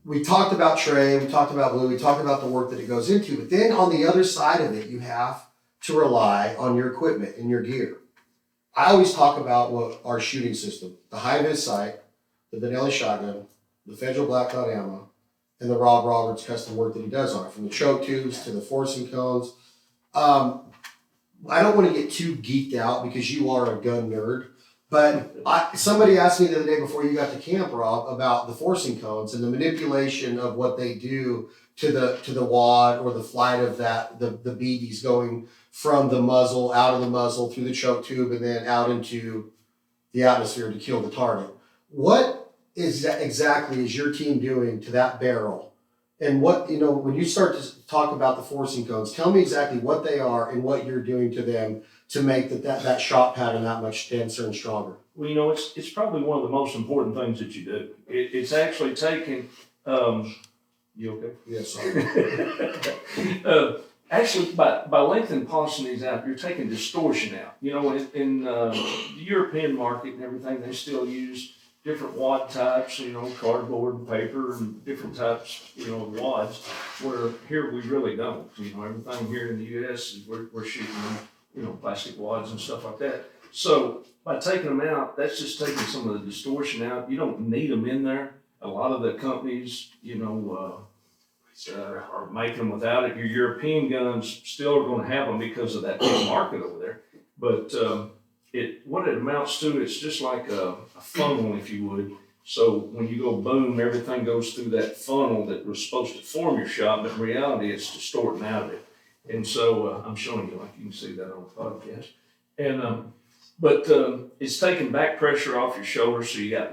we talked about Trey, we talked about Blue, we talked about the work that it goes into, but then on the other side of it, you have to rely on your equipment and your gear. I always talk about what our shooting system, the high-vis sight, the Benelli shotgun, the Federal Black Dot ammo, and the Rob Roberts custom work that he does on it, from the choke tubes to the forcing cones. I don't want to get too geeked out because you are a gun nerd, but somebody asked me the other day before you got to camp, Rob, about the forcing cones and the manipulation of what they do to the wad or the flight of the BBs going from the muzzle, out of the muzzle, through the choke tube, and then out into the atmosphere to kill the target. What is that exactly is your team doing to that barrel? And what, when you start to talk about the forcing cones, tell me exactly what they are and what you're doing to them to make that shot pattern that much denser and stronger. Well, it's probably one of the most important things that you do. It's actually taking, you okay? Yes, sorry. Actually, by lengthening and polishing these out, you're taking distortion out. In the European market and everything, they still use different wad types, cardboard and paper and different types, of wads, where here we really don't. Everything here in the U.S. is we're shooting, plastic wads and stuff like that. So by taking them out, that's just taking some of the distortion out. You don't need them in there. A lot of the companies, are making them without it. Your European guns still are going to have them because of that big market over there. But what it amounts to, it's just like a funnel, if you would. So when you go boom, everything goes through that funnel that was supposed to form your shot, but in reality, it's distorting out of it. And so I'm showing you, like you can see that on the podcast. And but it's taking back pressure off your shoulder, so you got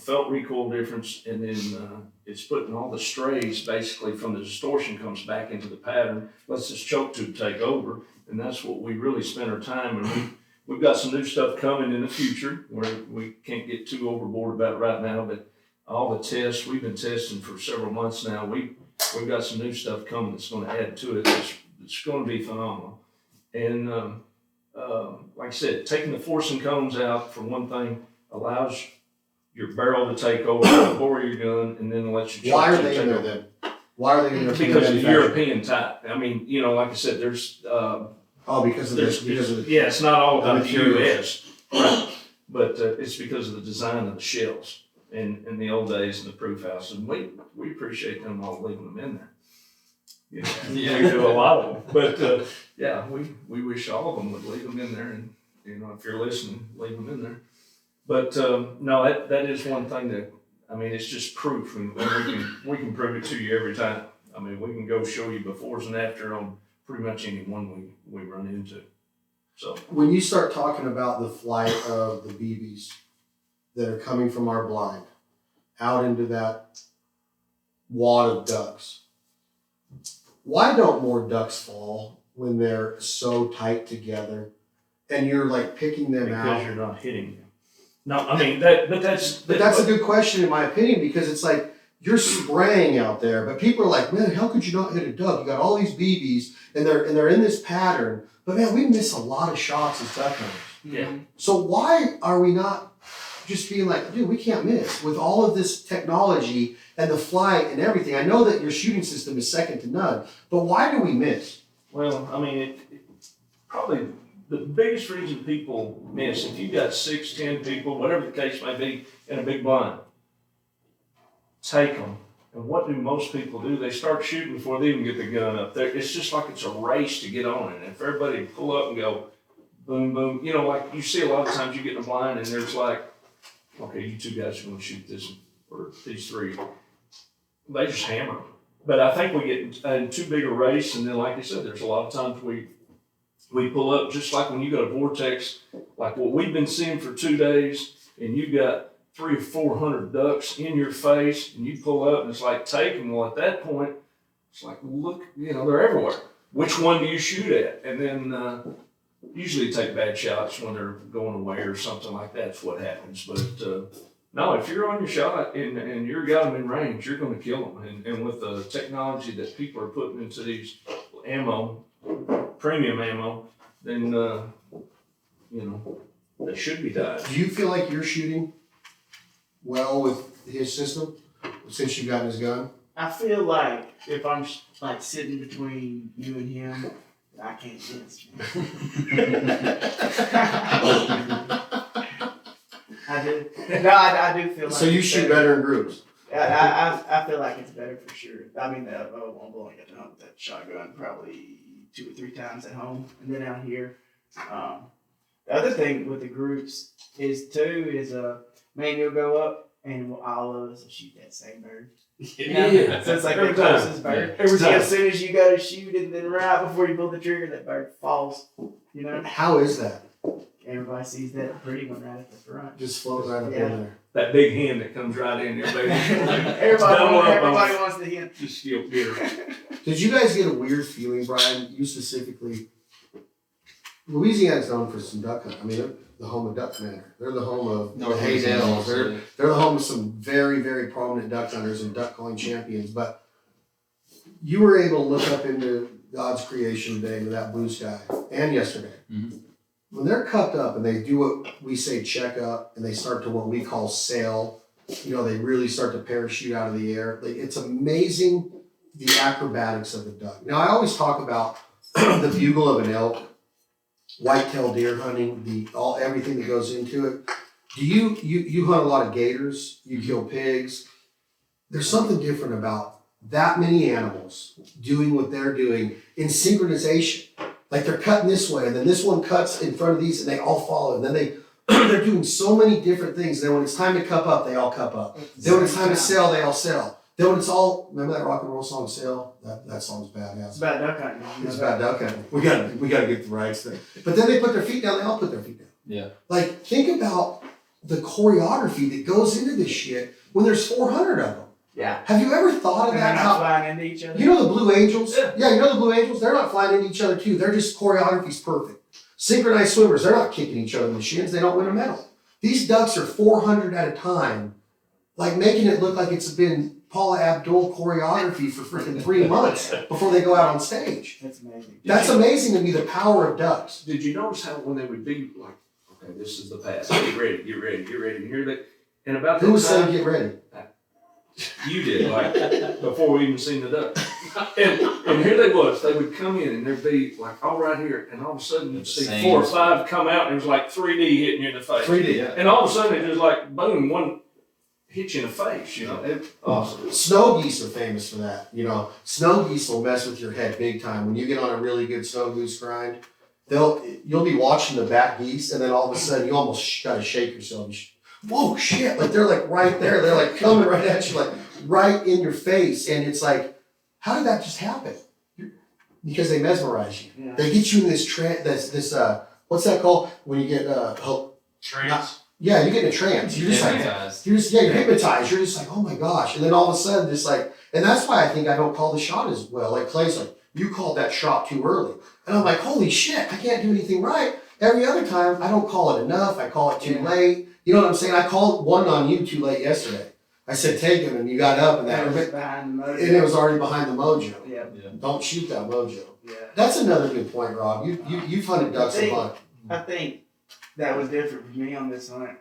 felt recoil difference, and then it's putting all the strays basically from the distortion comes back into the pattern, lets this choke tube take over, and that's what we really spend our time. And we've got some new stuff coming in the future where we can't get too overboard about it right now, but all the tests we've been testing for several months now, we've got some new stuff coming that's going to add to it. It's going to be phenomenal. And like I said, taking the forcing cones out, for one thing, allows your barrel to take over, bore your gun, and then lets you. Why are they in there then? Why are they in there? Because of the European type. I mean, like I said, there's. Because of this. Yeah, it's not all about the U.S. Right, but it's because of the design of the shells in the old days in the proof houses. And we appreciate them all leaving them in there. We do a lot of them, but we wish all of them would leave them in there, and if you're listening, leave them in there. But no, that is one thing that it's just proof, and we can prove it to you every time. We can go show you befores and after on pretty much any one we run into. So when you start talking about the flight of the BBs that are coming from our blind out into that wad of ducks. Why don't more ducks fall when they're so tight together and you're like picking them out? Because you're not hitting them. No, that's a good question in my opinion, because it's like you're spraying out there, but people are like, man, how could you not hit a duck? You got all these BBs and they're in this pattern, but man, we miss a lot of shots as duck hunters. Yeah. So why are we not just being like, dude, we can't miss with all of this technology and the flight and everything? I know that your shooting system is second to none, but why do we miss? Well, it probably the biggest reason people miss, if you've got 6, 10 people, whatever the case may be, in a big blind, take them. And what do most people do? They start shooting before they even get the gun up there. It's just like it's a race to get on it. And if everybody pull up and go, boom, boom, like you see a lot of times you get in a blind and there's like, okay, you 2 guys are going to shoot this or these 3. They just hammer them. But I think we get in too big a race, and then like I said, there's a lot of times we pull up, just like when you got a vortex, like what we've been seeing for 2 days, and you got 300 or 400 ducks in your face, and you pull up and it's like, take them. Well, at that point, it's like, look, they're everywhere. Which one do you shoot at? And then usually take bad shots when they're going away or something like that's what happens. But no, if you're on your shot and you've got them in range, you're going to kill them. And with the technology that people are putting into these ammo, premium ammo, then they should be dying. Do you feel like you're shooting well with his system? since you got his gun? I feel like if I'm like sitting between you and him, I can't miss. I do. No, I do feel like. So you shoot better in groups. I feel like it's better for sure. I mean, I've only got to hunt with that shotgun probably 2 or 3 times at home, and then out here. The other thing with the groups is man, you'll go up and all of us will shoot that same bird. Yeah. So it's like Every the time. closest bird. Every So time. as soon as you go to shoot, and then right before you pull the trigger, that bird falls. You know, How is that? everybody sees that pretty one right at the front. Just float right up Yeah. in there. That big hand that comes right in there, baby. Everybody wants to hit. Just get her. Did you guys get a weird feeling, Brian? You specifically. Louisiana's known for some duck hunting. I mean, they're the home of Duck Manor. They're the home of the Haydales. They're the home of some very, very prominent duck hunters and duck calling champions. But you were able to look up into God's creation today with that blue sky and yesterday. Mhm. When they're cupped up and they do what we say check up and they start to what we call sail, they really start to parachute out of the air. Like, it's amazing the acrobatics of the duck. Now, I always talk about the bugle of an elk, whitetail deer hunting, everything that goes into it. Do you hunt a lot of gators? You kill pigs. There's something different about that many animals doing what they're doing in synchronization. Like they're cutting this way, and then this one cuts in front of these, and they all follow. And then they're doing so many different things. And then when it's time to cup up, they all cup up. Then when it's time to sell, they all sell. Then when it's all, remember that rock and roll song, Sell? That song's badass. It's about duck hunting. It's about duck hunting. We gotta get the rights there. But then they put their feet down. They all put their feet down. Yeah. Like, think about the choreography that goes into this shit when there's 400 of them. Yeah. Have you ever thought of And they're that? not flying into each other. You know the Blue Angels? Yeah. You know the Blue Angels? They're not flying into each other too. They're just choreography's perfect. Synchronized swimmers, they're not kicking each other in the shins. They don't win a medal. These ducks are 400 at a time, like making it look like it's been Paula Abdul choreography for freaking 3 months before they go out on stage. That's amazing. That's amazing to me, the power of ducks. Did you notice how when they would be like, okay, this is the pass. Get ready, get ready, get ready. And here they, and about Who that was saying time, get ready? you did, like, before we even seen the duck. And here they would come in and there'd be like all right here, and all of a sudden you'd see Same 4 or 5 come out, and it was like 3D hitting you in the face. 3D. Yeah. And all of a sudden it just like, boom, one hit you in the face, awesome. Snow geese are famous for that. Snow geese will mess with your head big time. When you get on a really good snow goose grind, you'll be watching the back geese, and then all of a sudden you almost gotta shake yourself. Whoa, shit! Like they're like right there. They're like coming right at you, like right in your face, and it's like, how did that just happen? Because they mesmerize you. Yeah. They get you in this what's that called when you get Trance. Yeah, you get in a trance. You're just like. Hypnotized. You're hypnotized. You're just like, oh my gosh. And then all of a sudden, just like, and that's why I think I don't call the shot as well. Like Clay's like, you called that shot too early. And I'm like, holy shit, I can't do anything right. Every other time, I don't call it enough. I call it too late. You know what I'm saying? I called one on you too late yesterday. I said, take him, and you got up, and That was behind the mojo. and it was already behind the mojo. Yeah. Don't shoot that mojo. Yeah. That's another good point, Rob. You've hunted ducks a lot. I think that was different for me on this hunt.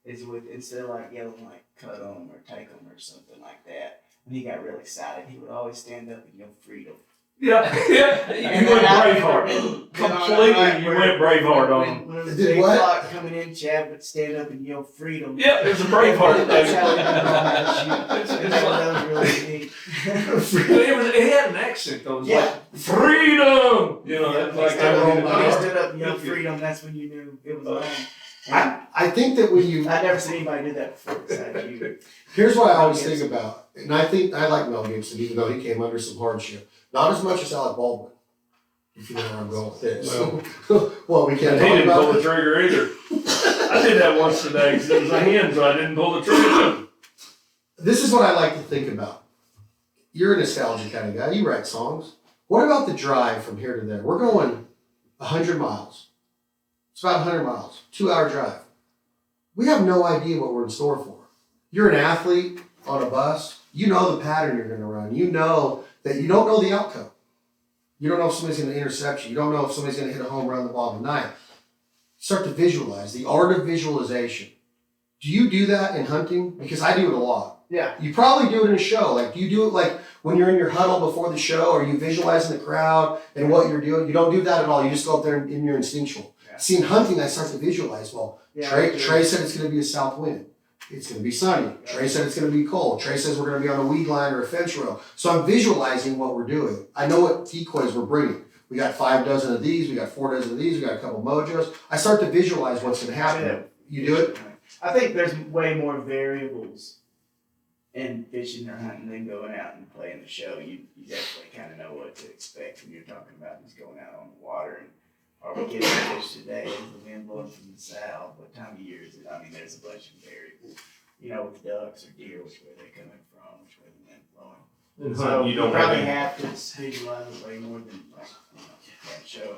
Is with instead of like yelling like cut them or take them or something like that. When he got real excited, he would always stand up and yell freedom. Yeah. And You went then Braveheart. Completely, you went Braveheart on him. When it was Did big what? clock coming in, Chad would stand up and yell freedom. Yeah, there's a Braveheart. That's how we learned how to shoot. That was really neat. It had an accent though. It was Yeah. like freedom. That's like When he stood up and yelled freedom, that's when you knew it was on. And I think that when you I'd never seen anybody do that before besides you. Here's what I always think about, and I think I like Mel Gibson, even though he came under some hardship. Not as much as Alec Baldwin, if you know where I'm going with this. Well, we He can't talk didn't pull about the it. trigger either. I did that once today because it was a hen, so I didn't pull the trigger. This is what I like to think about. You're a nostalgia kind of guy. You write songs. What about the drive from here to there? We're going 100 miles. It's about 100 miles, 2-hour drive. We have no idea what we're in store for. You're an athlete on a bus. You know the pattern you're going to run. You know that you don't know the outcome. You don't know if somebody's going to intercept you. You don't know if somebody's going to hit a home run the ball of the night. Start to visualize. The art of visualization Do you do that in hunting? Because I do it a lot. Yeah. You probably do it in a show. Like, do you do it like when you're in your huddle before the show? Are you visualizing the crowd and what you're doing? You don't do that at all. You just go up there and you're instinctual. Yeah. See, in hunting, I start to visualize. Well, Trey said it's going to be a south wind. It's going to be sunny. Trey said it's going to be cold. Trey says we're going to be on a weed line or a fence row. So I'm visualizing what we're doing. I know what decoys we're bringing. We got 5 dozen of these. We got 4 dozen of these. We got a couple mojos. I start to visualize what's going to happen. You do it? I think there's way more variables in fishing or hunting than going out and playing the show. You definitely kind of know what to expect when you're talking about just going out on the water and are we getting fish today? Is the wind blowing from the south? What time of year is it? I mean, there's a bunch of variables. You know, with ducks or deer, which way they're coming from, which way the wind's blowing. And So you don't probably have have to visualize it way more than like that show.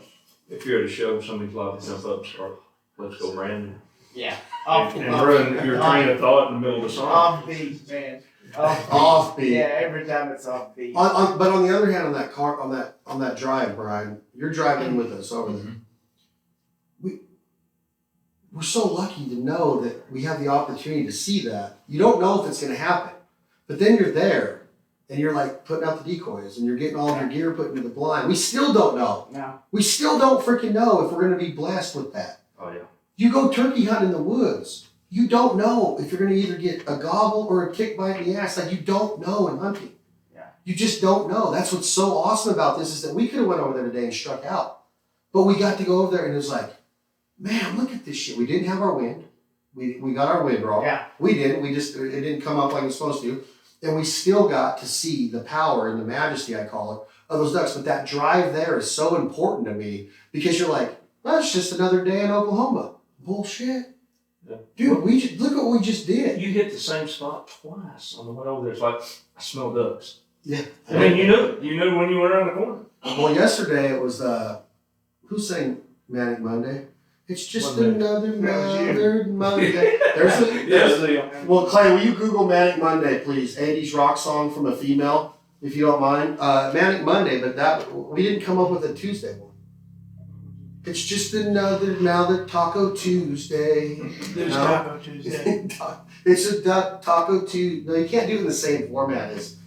if you're at a show, somebody's liable to jump up and start, let's go Brandon. Yeah. And run your train of thought in the middle of the song. Off beat, man. Off beat. Yeah, every time it's off beat. But on the other hand, on that car, on that drive, Brian, you're driving with us over there. We're so lucky to know that we have the opportunity to see that. You don't know if it's going to happen, but then you're there and you're like putting out the decoys and you're getting all of your gear put into the blind. We still don't know. No. We still don't freaking know if we're going to be blessed with that. Oh yeah. You go turkey hunt in the woods. You don't know if you're going to either get a gobble or a kick bite in the ass. Like, you don't know in hunting. Yeah. You just don't know. That's what's so awesome about this is that we could have went over there today and struck out, but we got to go over there and it was like, man, look at this shit. We didn't have our wind. We got our wind wrong. Yeah. We didn't. It didn't come up like it was supposed to. And we still got to see the power and the majesty, I call it, of those ducks. But that drive there is so important to me because you're like, well, it's just another day in Oklahoma. Bullshit. Yeah. Dude, look what we just did. You hit the same spot twice on the way over there. It's like, I smell ducks. Yeah. I mean, you knew when you went around the corner. Well, yesterday it was, who sang Manic Monday? It's just another Monday. Well, Clay, will you Google Manic Monday, please? 80s rock song from a female, if you don't mind. Manic Monday, but we didn't come up with a Tuesday one. It's just another Taco Tuesday. There's Taco Tuesday. It's a Taco Tuesday. No, you can't do it in the same format as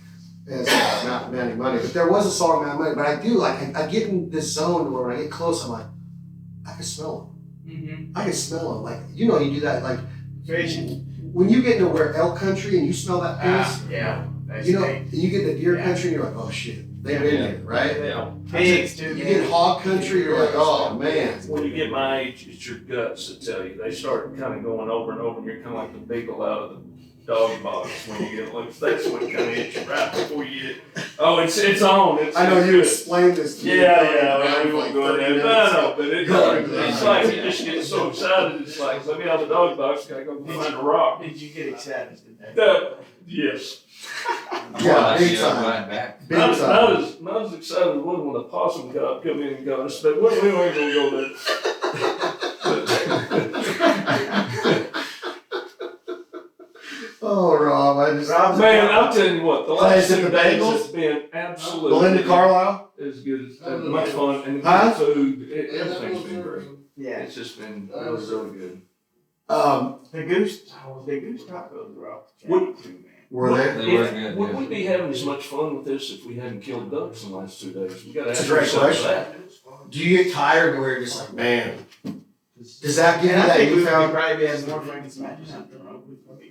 Manic Monday. But there was a song Manic Monday. But I do I get in this zone where when I get close, I'm like, I can smell them. Mm-hmm. I can smell them. Like, you know, you do that. Like, Fishing. when you get into where elk country and you smell that piss, Yeah. you know, and you get to deer country and you're like, oh shit, they've been here, right? Yeah. Pigs too. You get hog country, you're like, oh man. When you get my age, it's your guts that tell you. They start kind of going over and over, and you're kind of like the beagle out of the dog box when you get loose. That's what kind of hits you right before you get. Oh, it's on. I know you explained this to me. Yeah. We won't go there. No, but it's like you just get so excited. It's like, let me out of the dog box. Gotta go find a rock. Did you get excited today? Yes. Yeah, big time. Big time. Not as excited as when the possum come in and got us, but we ain't gonna go there. Oh, Rob, Man, I'm telling you what, the last Is it 2 the days bagels? has been absolutely Belinda Carlisle? as good as much fun and the Huh? food. Everything's been great. Yeah. It's just been really good. The goose tacos were off the chain too, man. Were they? They were good. Would we be having as much fun with this if we hadn't killed ducks in the last 2 days? We gotta That's ask a great ourselves question. that. Do you get tired to where you're just like, man? Does that give you And I that think we would newfound? probably be having more fun because Matt just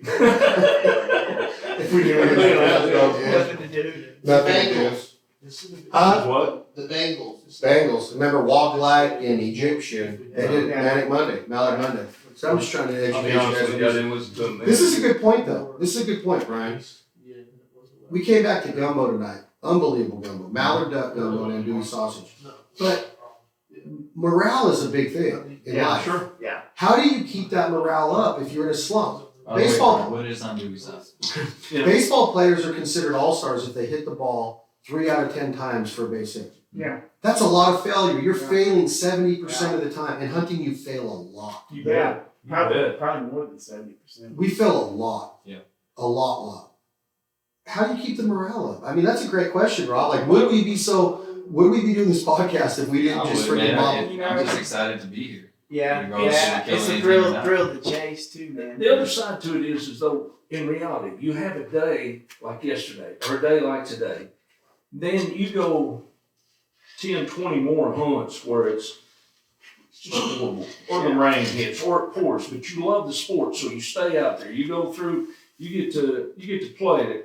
If we do nothing to do. nothing to do. Huh? What? The Bengals. Bengals. Remember, Walk Light in Egyptian. They did Manic Monday, Mallard Monday. So I'm just trying to I'll be educate honest with you, I you guys. didn't listen to them. This is a good point, though. This is a good point, Brian. We came back to gumbo tonight. Unbelievable gumbo. Mallard duck gumbo and andouille sausage. But morale is a big thing in life. Sure. Yeah. How do you keep that morale up if you're in a slump? Oh, Baseball. wait, what is undoing sauce? Yeah. Baseball players are considered all-stars if they hit the ball 3 out of 10 times for a base hit. Yeah. That's a lot of failure. You're failing 70% of the time. In hunting, you fail a lot. You bet. Probably more than 70%. We fail a lot. Yeah. A lot. How do you keep the morale up? I mean, that's a great question, Rob. Like, would we be doing this podcast if we didn't just freaking bobble? I'm just excited to be here. Yeah, Regardless of it's a killing thrill anything of the chase. chase too, man. The other side to it is though, in reality, you have a day like yesterday or a day like today, then you go 10, 20 more hunts where it's just horrible, or the rain hits, or it pours, but you love the sport, so you stay out there. You go through, you get to play,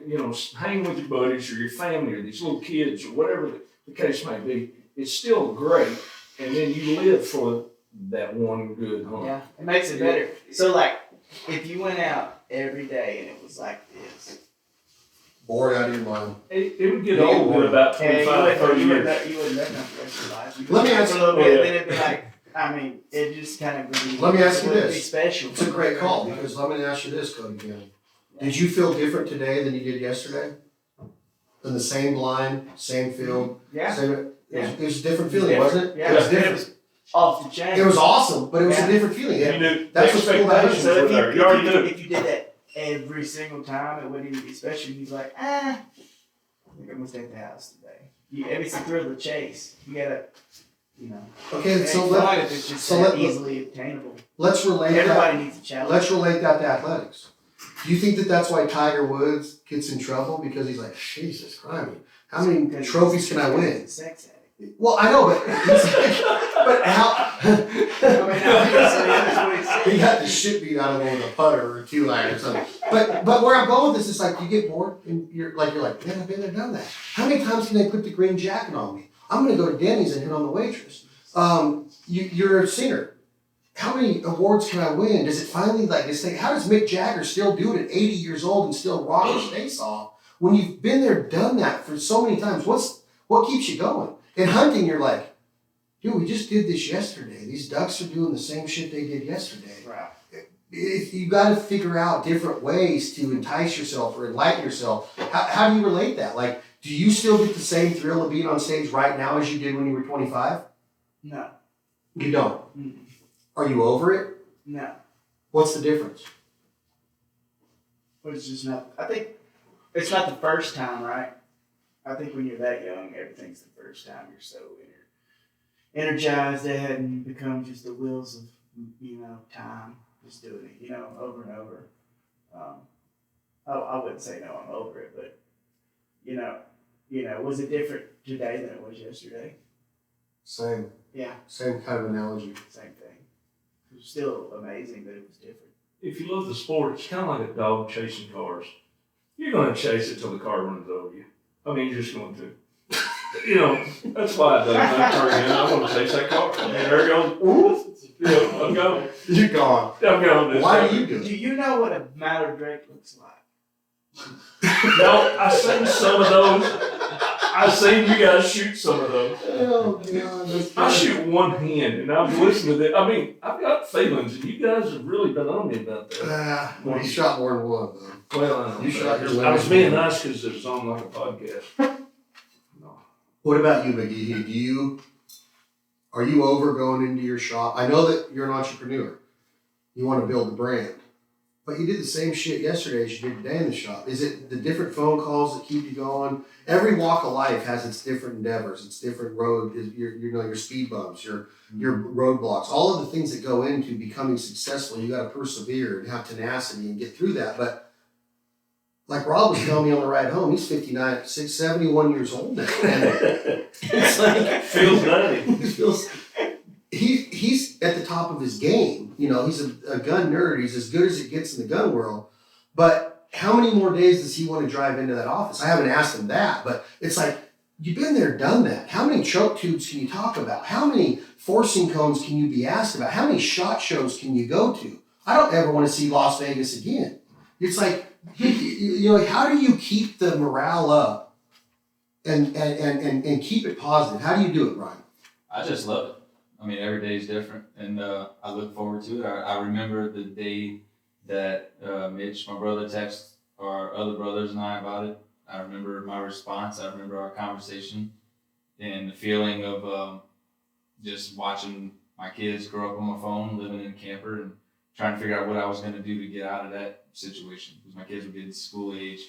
hang with your buddies or your family or these little kids or whatever the case may be. It's still great, and then you live for that one good hunt. Yeah, it makes it better. So like, if you went out every day and it was like this, Bored out of your mind. It would get old in about 25, 30 years. you wouldn't know nothing the rest of your life. You Let me could ask for you- a little bit, yeah. and then it'd be like, I mean, it just kind of would be. Let me ask you it would this. Be special. It's a great call, because let me ask you this, Cody Cannon. Did you feel different today than you did yesterday? In the same line, same field? Yeah. Same, Yeah. it was a different feeling, wasn't it? Yeah. It was It different. was off the chain. It was awesome, but it was Yeah. a different feeling. You knew That's the what's cool about it. expectations So were there. You already knew. if you did that every single time, it wouldn't even be special. You'd be like, I think I'm gonna stay at the house today. It's the thrill of the chase. You gotta, Okay, it's so fun if it's just so that let- easily obtainable. let's relate Everybody that. needs a challenge. Let's relate that to athletics. Do you think that that's why Tiger Woods gets in trouble? Because he's like, Jesus Christ, how many Because trophies can I he's win? a sex addict. Well, I know, but but how? He got the shit beat out of him with a putter or a 2-iron or something. But where I'm going with this is like you get bored and you're like, man, I've been there, done that. How many times can they put the green jacket on me? I'm gonna go to Denny's and hit on the waitress. You're a singer. How many awards can I win? Does it finally like this thing? How does Mick Jagger still do it at 80 years old and still rock his face off when you've been there, done that for so many times? What keeps you going? In hunting, you're like, dude, we just did this yesterday. These ducks are doing the same shit they did yesterday. Right. You got to figure out different ways to entice yourself or enlighten yourself. How do you relate that? Like, do you still get the same thrill of being on stage right now as you did when you were 25? No. You don't. Mm-mm. Are you over it? No. What's the difference? But it's just not. I think it's not the first time, right? I think when you're that young, everything's the first time. You're so energized at it, and you become just the wheels of time, just doing it, over and over. I wouldn't say no, I'm over it, but was it different today than it was yesterday? Same. Yeah, Same kind of analogy. same thing. It was still amazing that it was different. If you love the sport, it's kind of like a dog chasing cars. You're going to chase it till the car runs over you. I mean, you're just going to. That's why I don't I want to chase that car. I mean, there it goes. I'm going. You're gone. I'm going. Why do you do Do it? you know what a mallard drake looks like? No, I've seen some of those. I've seen you guys shoot some of those. Oh, God. That's I good. shoot one hand, and I've listened to that. I mean, I've got feelings, and you guys have really been on me about that. Well, you shot more than one, though. Well, I know. You shot your I was limit. being nice because it was on like a podcast. No. What about you, McGehee? Are you over going into your shop? I know that you're an entrepreneur. You want to build a brand. But you did the same shit yesterday as you did today in the shop. Is it the different phone calls that keep you going? Every walk of life has its different endeavors, its different road, your speed bumps, your roadblocks, all of the things that go into becoming successful. You got to persevere and have tenacity and get through that. But like Rob was telling me on the ride home, he's 59, 71 years old now. And it's like Feels nutty. he feels he's at the top of his game. He's a gun nerd. He's as good as it gets in the gun world. But how many more days does he want to drive into that office? I haven't asked him that, but it's like, you've been there, done that. How many choke tubes can you talk about? How many forcing cones can you be asked about? How many SHOT Shows can you go to? I don't ever want to see Las Vegas again. It's like, how do you keep the morale up and keep it positive? How do you do it, Bryan? I just love it. I mean, every day is different, and I look forward to it. I remember the day that Mitch, my brother, texted our other brothers and I about it. I remember my response. I remember our conversation and the feeling of just watching my kids grow up on my phone, living in a camper, and trying to figure out what I was going to do to get out of that situation. Because my kids were getting to school age.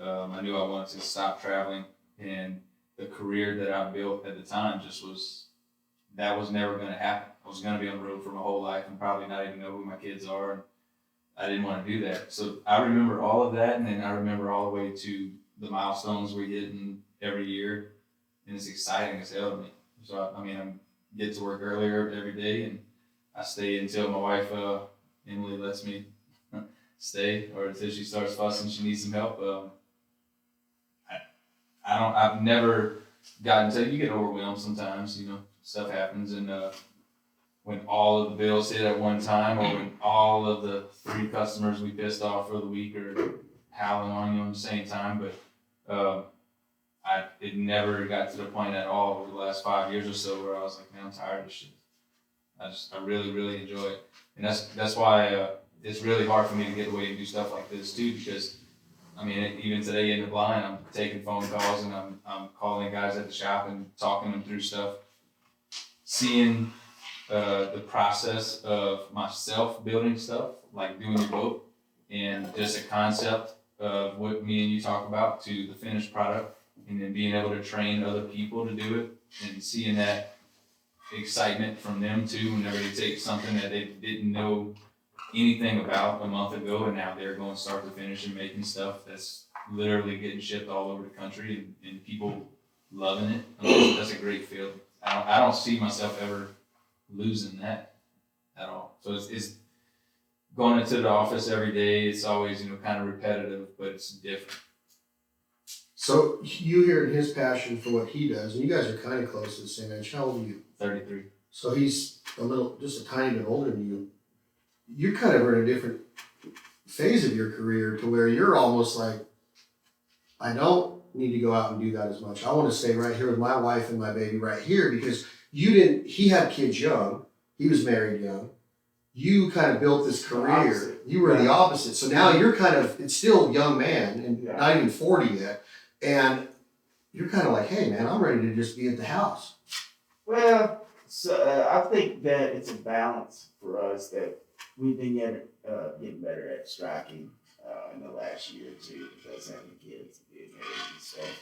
I knew I wanted to stop traveling, and the career that I built at the time that was never going to happen. I was going to be on the road for my whole life and probably not even know who my kids are. I didn't want to do that. So I remember all of that, and then I remember all the way to the milestones we're hitting every year, and it's exciting as hell to me. So I mean, I get to work earlier every day, and I stay until my wife Emily lets me stay, or until she starts fussing, she needs some help. I've never gotten to, you get overwhelmed sometimes, you know, stuff happens, and when all of the bills hit at one time, or when all of the 3 customers we pissed off for the week are howling on you at the same time, but it never got to the point at all over the last 5 years or so where I was like, man, I'm tired of this shit. I really, really enjoy it. And that's why it's really hard for me to get away and do stuff like this too, because I mean, even today in the blind, I'm taking phone calls and I'm calling guys at the shop and talking them through stuff, seeing the process of myself building stuff, like doing your boat, and just a concept of what me and you talk about to the finished product, and then being able to train other people to do it, and seeing that excitement from them too whenever they take something that they didn't know anything about a month ago, and now they're going start to finish and making stuff that's literally getting shipped all over the country, and people loving it. I mean, that's a great feeling. I don't see myself ever losing that at all. So it's going into the office every day. It's always, you know, kind of repetitive, but it's different. So you hear his passion for what he does, and you guys are kind of close to the same age. How old are you? 33. So he's just a tiny bit older than you. You kind of are in a different phase of your career to where you're almost like, I don't need to go out and do that as much. I want to stay right here with my wife and my baby right here, because he had kids young. He was married young. You kind of built this career. You were the opposite. So now you're kind of, it's still young man and not even 40 yet. And you're kind of like, hey man, I'm ready to just be at the house. Well, so I think that it's a balance for us that we've been getting better at striking in the last year or two, because having kids and being married and stuff.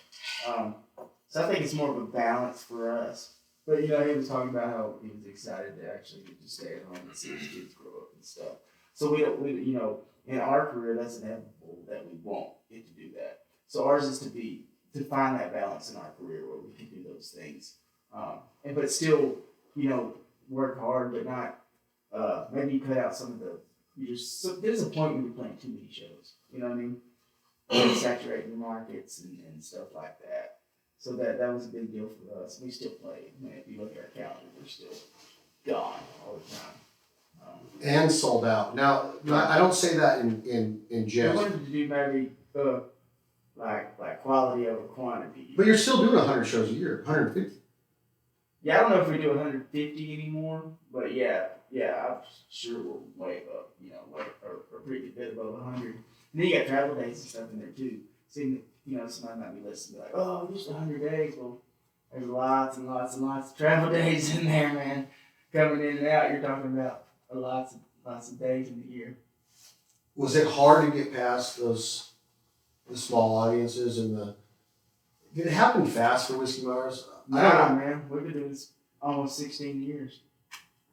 So I think it's more of a balance for us. But, you know, he was talking about how he was excited to actually get to stay at home and see his kids grow up and stuff. So we you know, in our career, that's inevitable that we won't get to do that. So ours is to find that balance in our career where we can do those things. But still, you know, work hard, but not, maybe you cut out some of there's a point when you're playing too many shows, you know what I mean? Saturating the markets and stuff like that. So that was a big deal for us. We still play. I mean, if you look at our calendar, we're still gone all the time. And sold out. Now, I don't say that in We jest. wanted to do maybe like quality over quantity. But you're still doing 100 shows a year, 150. Yeah, I don't know if we do 150 anymore, but yeah, I'm sure we're way up, you know, or pretty good bit above 100. And then you got travel days and stuff in there too. So, you know, somebody might be listening, like, oh, just 100 days. Well, there's lots and lots and lots of travel days in there, man. Coming in and out, you're talking about lots of days in the year. Was it hard to get past the small audiences and did it happen fast for Whiskey Myers? Nah, man, we've been doing this almost 16 years.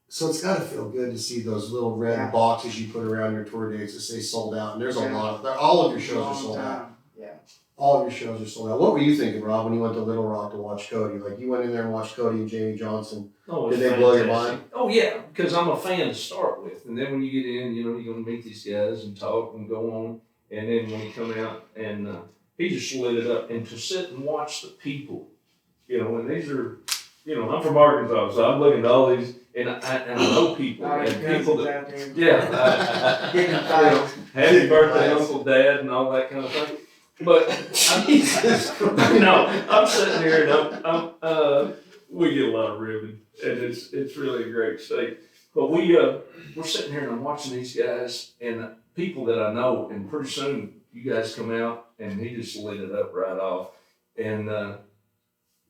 So it's got to feel good to see those little red boxes you put around your tour dates that say sold out. And there's a lot of, all of your shows are sold out. Yeah. All of your shows are sold out. What were you thinking, Rob, when you went to Little Rock to watch Cody? Like, you went in there and watched Cody and Jamie Johnson. Oh, did they blow your mind? Oh, yeah, because I'm a fan to start with. And then when you get in, you know, you're going to meet these guys and talk and go on. And then when you come out, and he just lit it up. And to sit and watch the people, you know, and these are, you know, I'm from Arkansas, so I'm looking at all these, and I know people. And people that, happy birthday, Uncle Dad, and all that kind of thing. But I'm sitting here and we get a lot of ribbon, and it's really a great state. But we're sitting here and I'm watching these guys and people that I know, and pretty soon you guys come out and he just lit it up right off, and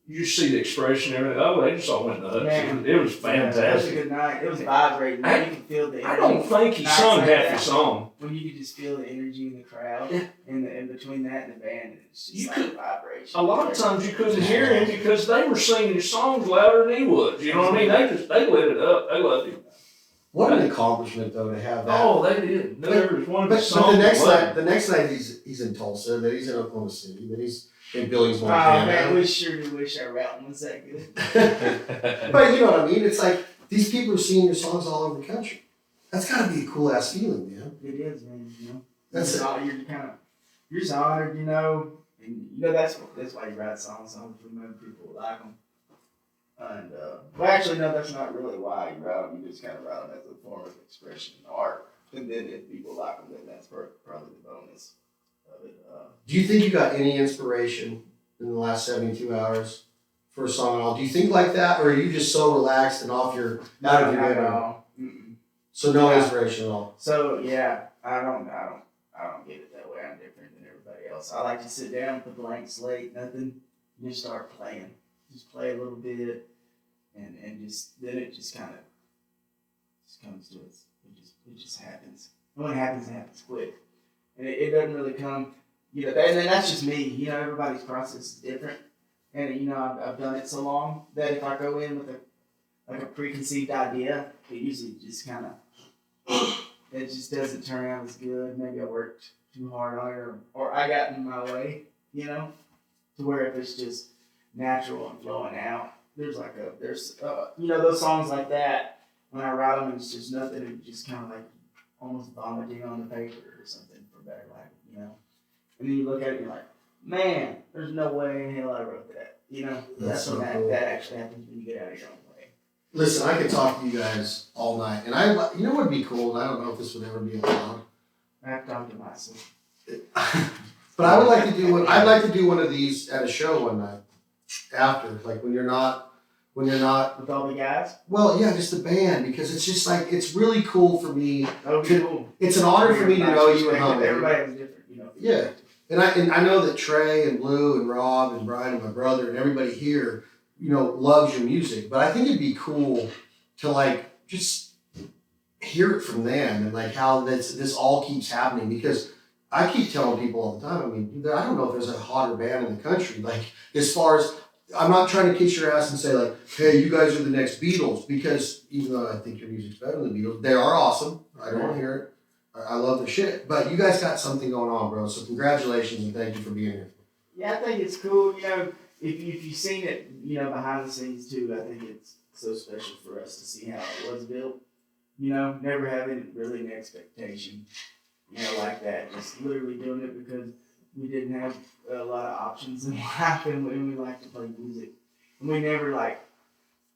you see the expression and everything. Oh, they just all went nuts. It was fantastic. It was a good night. It was vibrating. You could feel the energy. I don't think he sung half the song. When you could just feel the energy in the crowd, and between that and the band, it's just vibration. A lot of times you couldn't hear him because they were singing his songs louder than he was. You know what I mean? They lit it up. They loved him. What an accomplishment though to have that. Oh, they did. There was one But song. the next night he's in Tulsa, then he's in Oklahoma City, then he's in Billings, Oh Montana. man, we sure do wish our routing was that good. But you know what I mean? It's like these people are singing your songs all over the country. That's gotta be a cool ass feeling, man. It is, man. You know, That's you're just honored, you know, and you know that's why you write songs. Hopefully, maybe people will like them. And well, actually, no, that's not really why you write them. You just kind of write them as a form of expression and art. And then if people like them, then that's probably the bonus of it. Do you think you got any inspiration in the last 72 hours for a song at all? Do you think like that, or are you just so relaxed and out of your head? So no inspiration at all. So yeah, I don't get it that way. I'm different than everybody else. I like to sit down with a blank slate, nothing, and just start playing. Just play a little bit, and just then it just kind of comes to us. It just happens. When it happens quick, and it doesn't really come. You know, and then that's just me. You know, everybody's process is different, and you know, I've done it so long that if I go in with a preconceived idea, it usually just kind of it just doesn't turn out as good. Maybe I worked too hard on it, or I got in my way. You know, to where if it's just natural and flowing out, there's you know, those songs like that. When I write them, it's just nothing. It's just kind of like almost vomiting on the paper or something, for better lack, you know. And then you look at it and you're like, man, there's no way in hell I wrote that. You know, that's so when cool. that actually happens when you get out of your own way. Listen, I could talk to you guys all night, and you know what would be cool, and I don't know if this would ever be allowed. I have to talk to myself. But I would like to do one. I'd like to do one of these at a show one night after, like when you're not. With all the guys? Well, yeah, just the band, because it's just like it's really cool for me. That would be cool. It's an honor for me to know you at home. Everybody is different, you know. Yeah, and I know that Trey and Blue and Rob and Brian and my brother and everybody here, you know, loves your music. But I think it'd be cool to like just hear it from them and like how this all keeps happening, because I keep telling people all the time. I mean, I don't know if there's a hotter band in the country. Like as far as I'm not trying to kiss your ass and say like, hey, you guys are the next Beatles, because even though I think your music's better than the Beatles, they are awesome. I don't want to hear it. I love their shit. But you guys got something going on, bro. So congratulations and thank you for being here. Yeah, I think it's cool. You know, if you've seen it, you know, behind the scenes too, I think it's so special for us to see how it was built. You know, never having really an expectation, you know, like that. Just literally doing it because we didn't have a lot of options in life, and we like to play music. And we never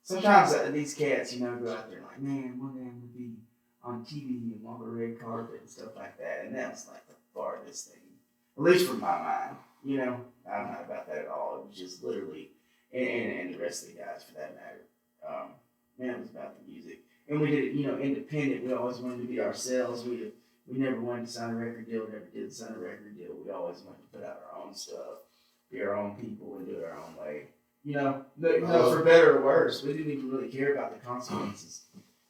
sometimes these cats, you know, go out there like, man, one day I'm going to be on TV and walk a red carpet and stuff like that. And that's like the farthest thing, at least from my mind. You know, I'm not about that at all. It was just literally, and the rest of the guys for that matter. Man, it was about the music. And we did it, you know, independent. We always wanted to be ourselves. We never wanted to sign a record deal, never did sign a record deal. We always wanted to put out our own stuff, be our own people, and do it our own way. You know, for better or worse, we didn't even really care about the consequences.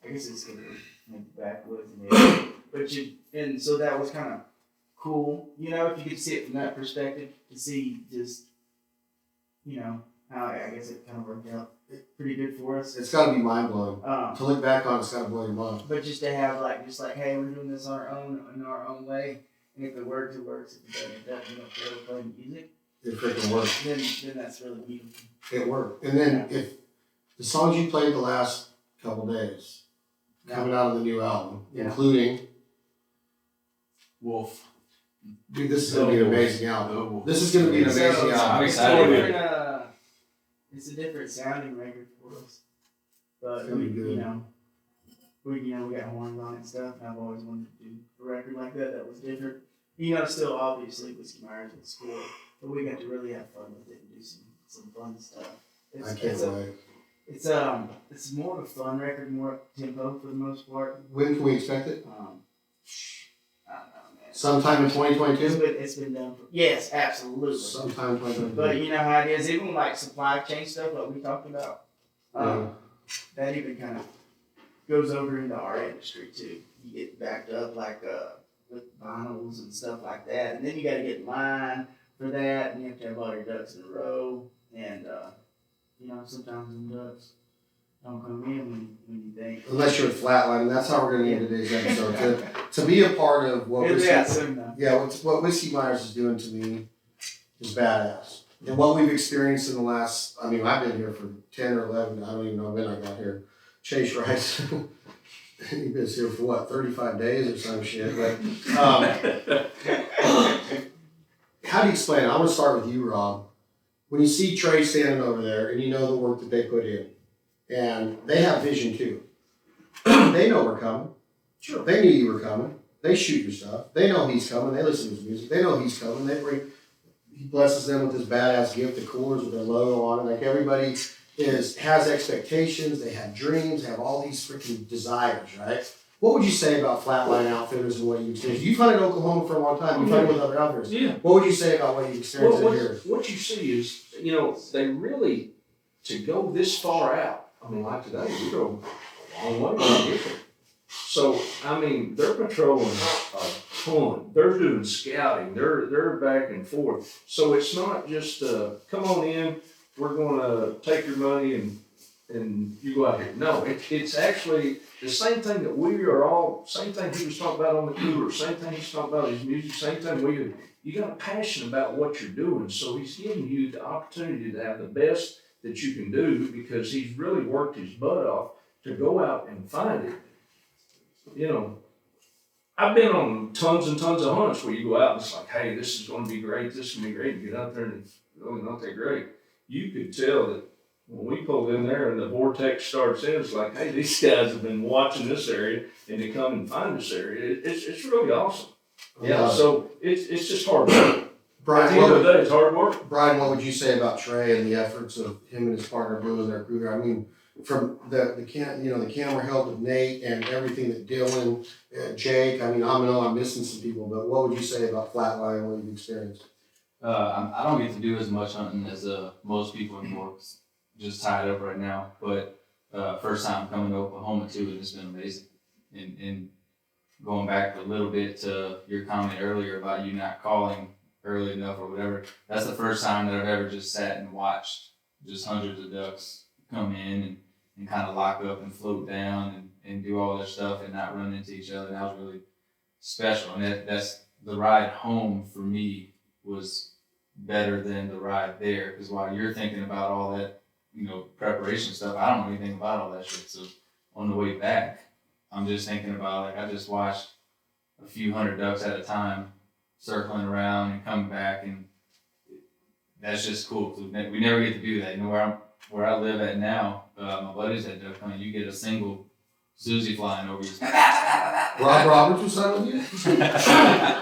I guess it's going to make the backwoods and everything. And so that was kind of cool, you know, if you could see it from that perspective, to see just, you know, how I guess it kind of worked out pretty good for us. It's got to be mind blowing. To look back on, it's got to blow your mind. But just to have hey, we're doing this on our own, in our own way, and if it works, it works. If it doesn't, you don't care to play music. It freaking worked. Then that's really beautiful. It worked. And then if the songs you played the last couple days, coming out of the new album, including Wolf. Dude, this is going to be an amazing album. This is going to be an amazing album. I'm excited. It's a different sounding record for us. But It's gonna be good. we got horns on it and stuff, and I've always wanted to do a record like that was different. You know, still obviously Whiskey Myers with score, but we got to really have fun with it and do some fun stuff. I can't wait. It's more of a fun record, more up tempo for the most part. When can we expect it? I don't know, man. Sometime in 2022? It's been done for, yes, absolutely. Sometime in 2022. But you know how it is, even like supply chain stuff like we talked about, that even kind of goes over into our industry too. You get backed up with vinyls and stuff like that, and then you got to get in line for that, and you have to have all your ducks in a row, and you know, sometimes them ducks Don't come in when you think. Unless you're at Flatline, and that's how we're going to end today's episode. To be a part of what what Whiskey Myers is doing to me is badass. And what we've experienced in the last, I mean, I've been here for 10 or 11, I don't even know when I got here. Chase Rice, he's been here for what, 35 days or some shit. But how do you explain it? I'm going to start with you, Rob. When you see Trey standing over there and you know the work that they put in, and they have vision too. They know we're coming. Sure. They knew you were coming. They shoot your stuff. They know he's coming. They listen to his music. They know he's coming. He blesses them with this badass gift, the coolers with their logo on it. Like everybody has expectations. They have dreams. They have all these freaking desires, right? What would you say about Flatline Outfitters and what you experienced? You've hunted Oklahoma for a long time. You've hunted with other outfitters. Yeah. What would you say about what you experienced here? What you see is, they really, to go this far out, I mean, like today, we go a long way to get there. So, I mean, they're patrolling a ton. They're doing scouting. They're back and forth. So it's not just, come on in, we're going to take your money and you go out here. No, it's actually the same thing that we are all, same thing he was talking about on the cooler, same thing he's talking about his music, same thing you got a passion about what you're doing. So he's giving you the opportunity to have the best that you can do because he's really worked his butt off to go out and find it. I've been on tons and tons of hunts where you go out and it's like, hey, this is going to be great, this is going to be great. You get out there and it's really not that great. You could tell that when we pulled in there and the vortex starts in, it's like, hey, these guys have been watching this area and they come and find this area. It's really awesome. Yeah, so it's just hard work. Bryan, at the end of the day, it's hard work. Bryan, what would you say about Trey and the efforts of him and his partner Blue and their crew here? I mean, from the camera held with Nate and everything that Dylan, Jake. I mean, I know I'm missing some people, but what would you say about Flatline and what you've experienced? I don't get to do as much hunting as most people in York. Just tied up right now, but first time coming to Oklahoma too, and it's been amazing. And going back a little bit to your comment earlier about you not calling early enough or whatever, that's the first time that I've ever just sat and watched just hundreds of ducks come in and kind of lock up and float down and do all their stuff and not run into each other. And that was really special. And that's the ride home for me was better than the ride there, because while you're thinking about all that, preparation stuff, I don't know anything about all that shit. So on the way back, I'm just thinking about, I just watched a few hundred ducks at a time circling around and coming back, and that's just cool. We never get to do that. Where I live at now, my buddies had duck hunting. You get a single Susie flying over you. Rob Roberts was on with you?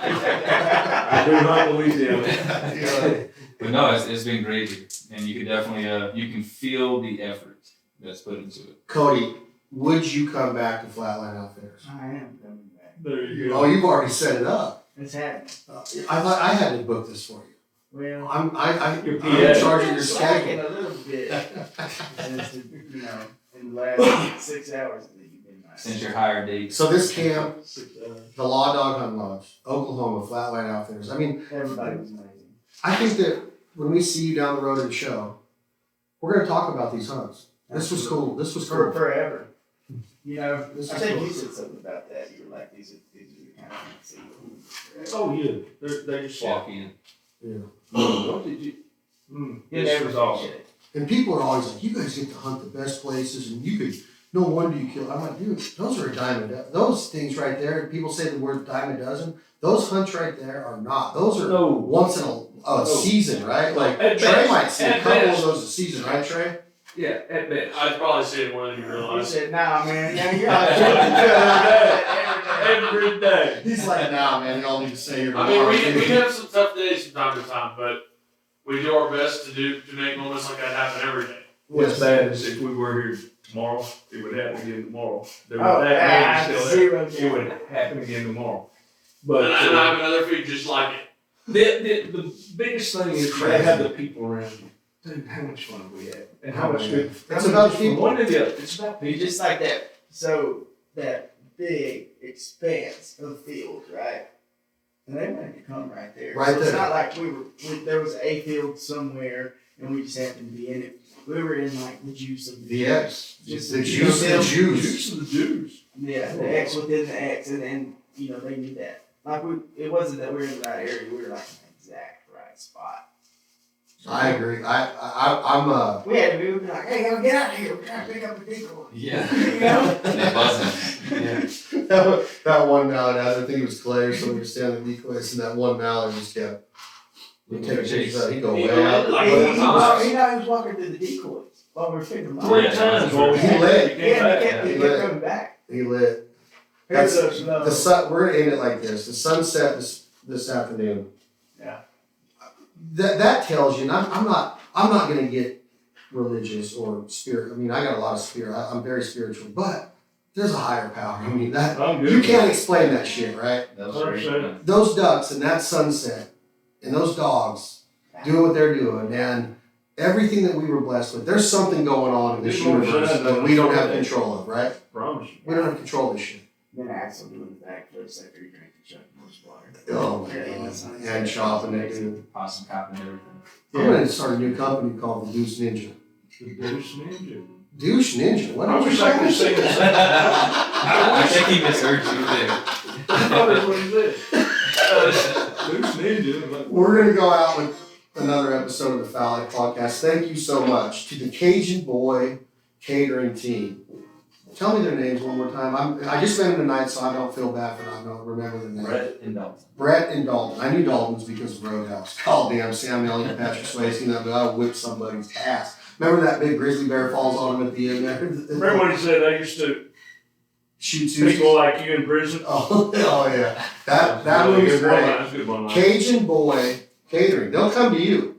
I do not Louisiana. But no, it's been crazy, and you can definitely you can feel the effort that's put into it. Cody, would you come back to Flatline Outfitters? I am coming back. There you go. Oh, you've already set it up. It's happening. I thought I had to book this for you. Well, I'm in PA. charge of your slacking schedule. a little bit. Since, in the last 6 hours that you've been nice. Since your higher date. So this camp, the Law Dog Hunt Lodge, Oklahoma, Flatline Outfitters. I mean, Everybody was amazing. I think that when we see you down the road at the show, we're going to talk about these hunts. This was cool. This was For cool. forever. This I is think cool. you said something about that. You were like, these are the kind of hunts that you forever. Oh yeah, they just walk in. Yeah. What did you? You This never was awesome. forget it. And people are always like, you guys get to hunt the best places, and you could, no wonder you kill. I'm like, dude, those are a dime a dozen. Those things right there, people say the word dime a dozen. Those hunts right there are not. Those are No. once in a season, right? Like, At Trey best. might see a At couple best. of those a season, right, Trey? Yeah, at best. I'd probably say it more than you You realize. said, nah, man. Yeah, you're not Every day. He's like, nah, man, you don't need to say your I mean, we have some tough days from time to time, but we do our best to make moments like that happen every day. What's bad is if we were here tomorrow, it would happen again tomorrow. There Oh, would that man still zero there. It would happen again tomorrow. And But I have another feed just like it. the biggest thing is to have the people around you. Dude, how much fun have we had? And how much good. It's about from people. one to the other. It's about You're people. just like that. So that big expanse of field, right? And they wanted to come right there. Right so it's there. not like there was a field somewhere and we just happened to be in it. We were in like the juice of The X. Just The juice of the juice. Juice of the Jews. Yeah, the X within the X, and then they knew that. Like it wasn't that we were in the right area; we were like in the exact right spot. I agree. I'm We had to be like, "Hey, y'all get out of here! We're trying to pick up a decoy." Yeah. You know? They buzzing. Yeah. that one mallard, I think it was Clay or somebody was standing the decoys, and that one mallard just kept. He'd take pictures out, he'd go way out. Like, He was walking through the decoys while we were picking them up. 3 times while we He had lit. it, he came back. He kept coming back. He lit. Here's That's the the sun. We're gonna end it like this. The sunset this afternoon. Yeah. That tells you. And I'm not gonna get religious or spirit. I mean, I got a lot of spirit. I'm very spiritual, but there's a higher power. I mean, I'm good. you can't explain that shit, right? That was great. 100%. Those ducks and that sunset and those dogs doing what they're doing, and everything that we were blessed with. There's something going on in this There's more universe than that we don't have control of, right? Promise you. We don't have control of this shit. Then Axel doing the backflips after he drank the Chuck Norris water. Oh my Yeah, god. that's nice. And chopping it, dude. Possum cop and everything. I'm gonna start a new company called the Deuce Ninja. The Deuce Ninja. Douche Ninja. What I are wish you I could sing the same. I think he misheard you there. I thought that's what he said. Deuce Ninja. Like, We're gonna go out with another episode of the Foul Life Podcast. Thank you so much to the Cajun Boy catering team. Tell me their names one more time. I just met them tonight, so I don't feel bad for not don't remember their names. Brett and Dalton. Brett and Dalton. I knew Dalton's because of Roadhouse. God damn, Sam Elliott, Patrick Swayze, but I whipped somebody's ass. Remember that big grizzly bear falls on him at the end there? remember when he said I used to Shoot people like you in prison? Oh yeah. That movie's great. That's a good one. Cajun Boy Catering. They'll come to you.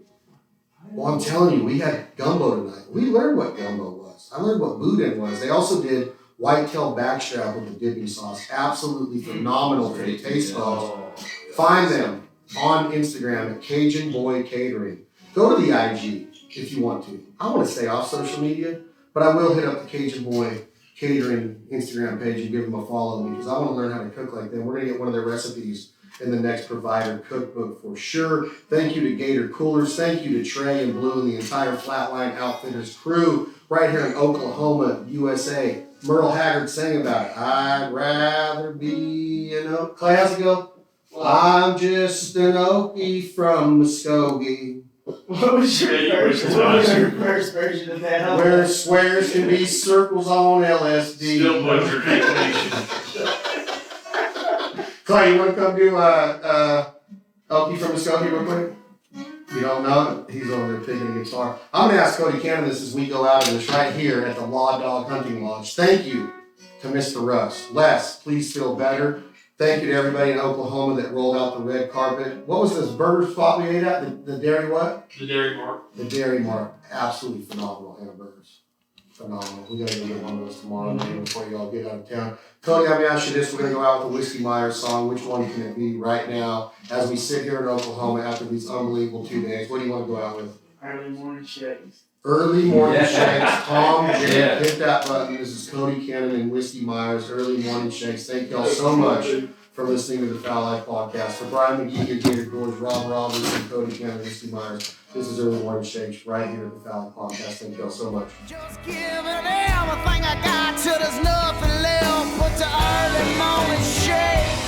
Well, I'm telling you, we had gumbo tonight. We learned what gumbo was. I learned what boudin was. They also did whitetail backstrap with the dipping sauce. Absolutely phenomenal for the taste buds. Find them on Instagram at Cajun Boy Catering. Go to the IG if you want to. I want to stay off social media, but I will hit up the Cajun Boy Catering Instagram page and give them a follow because I want to learn how to cook like them. We're going to get one of their recipes in the next Provider cookbook for sure. Thank you to Gatr Coolers. Thank you to Trey and Blue and the entire Flatline Outfitters crew right here in Oklahoma, USA. Merle Haggard sang about it. I'd rather be an Okie. Clay, how's it go? I'm just an Okie from Muskogee. What was your first version of that? Where squares can be circles on LSD. Still butchered nation. Clay, you want to come do Okie from Muskogee real quick? You don't know it? He's over there picking a guitar. I'm going to ask Cody Cannon this as we go out of this right here at the Law Dog Hunting Lodge. Thank you to Mr. Russ. Les, please feel better. Thank you to everybody in Oklahoma that rolled out the red carpet. What was this burger spot we ate at? The Dairy what? The Dairy Mart. The Dairy Mart. Absolutely phenomenal hamburgers. Phenomenal. We got to go get one of those tomorrow night before you all get out of town. Cody, I'm going to ask you this. We're going to go out with the Whiskey Myers song. Which one can it be right now as we sit here in Oklahoma after these unbelievable 2 days? What do you want to go out with? Early morning shakes. Early morning shakes. Tom, Jake, Yeah. hit that button. This is Cody Cannon and Whiskey Myers. Early morning shakes. Thank y'all so much for listening to the Foul Life Podcast. For Bryan Mcgehee, Gatr Coolers, Rob Roberts, and Cody Cannon, Whiskey Myers. This is Early Morning Shakes right here at the Foul Life Podcast. Thank y'all so much. Just giving everything I got till there's nothing left but the early morning shake.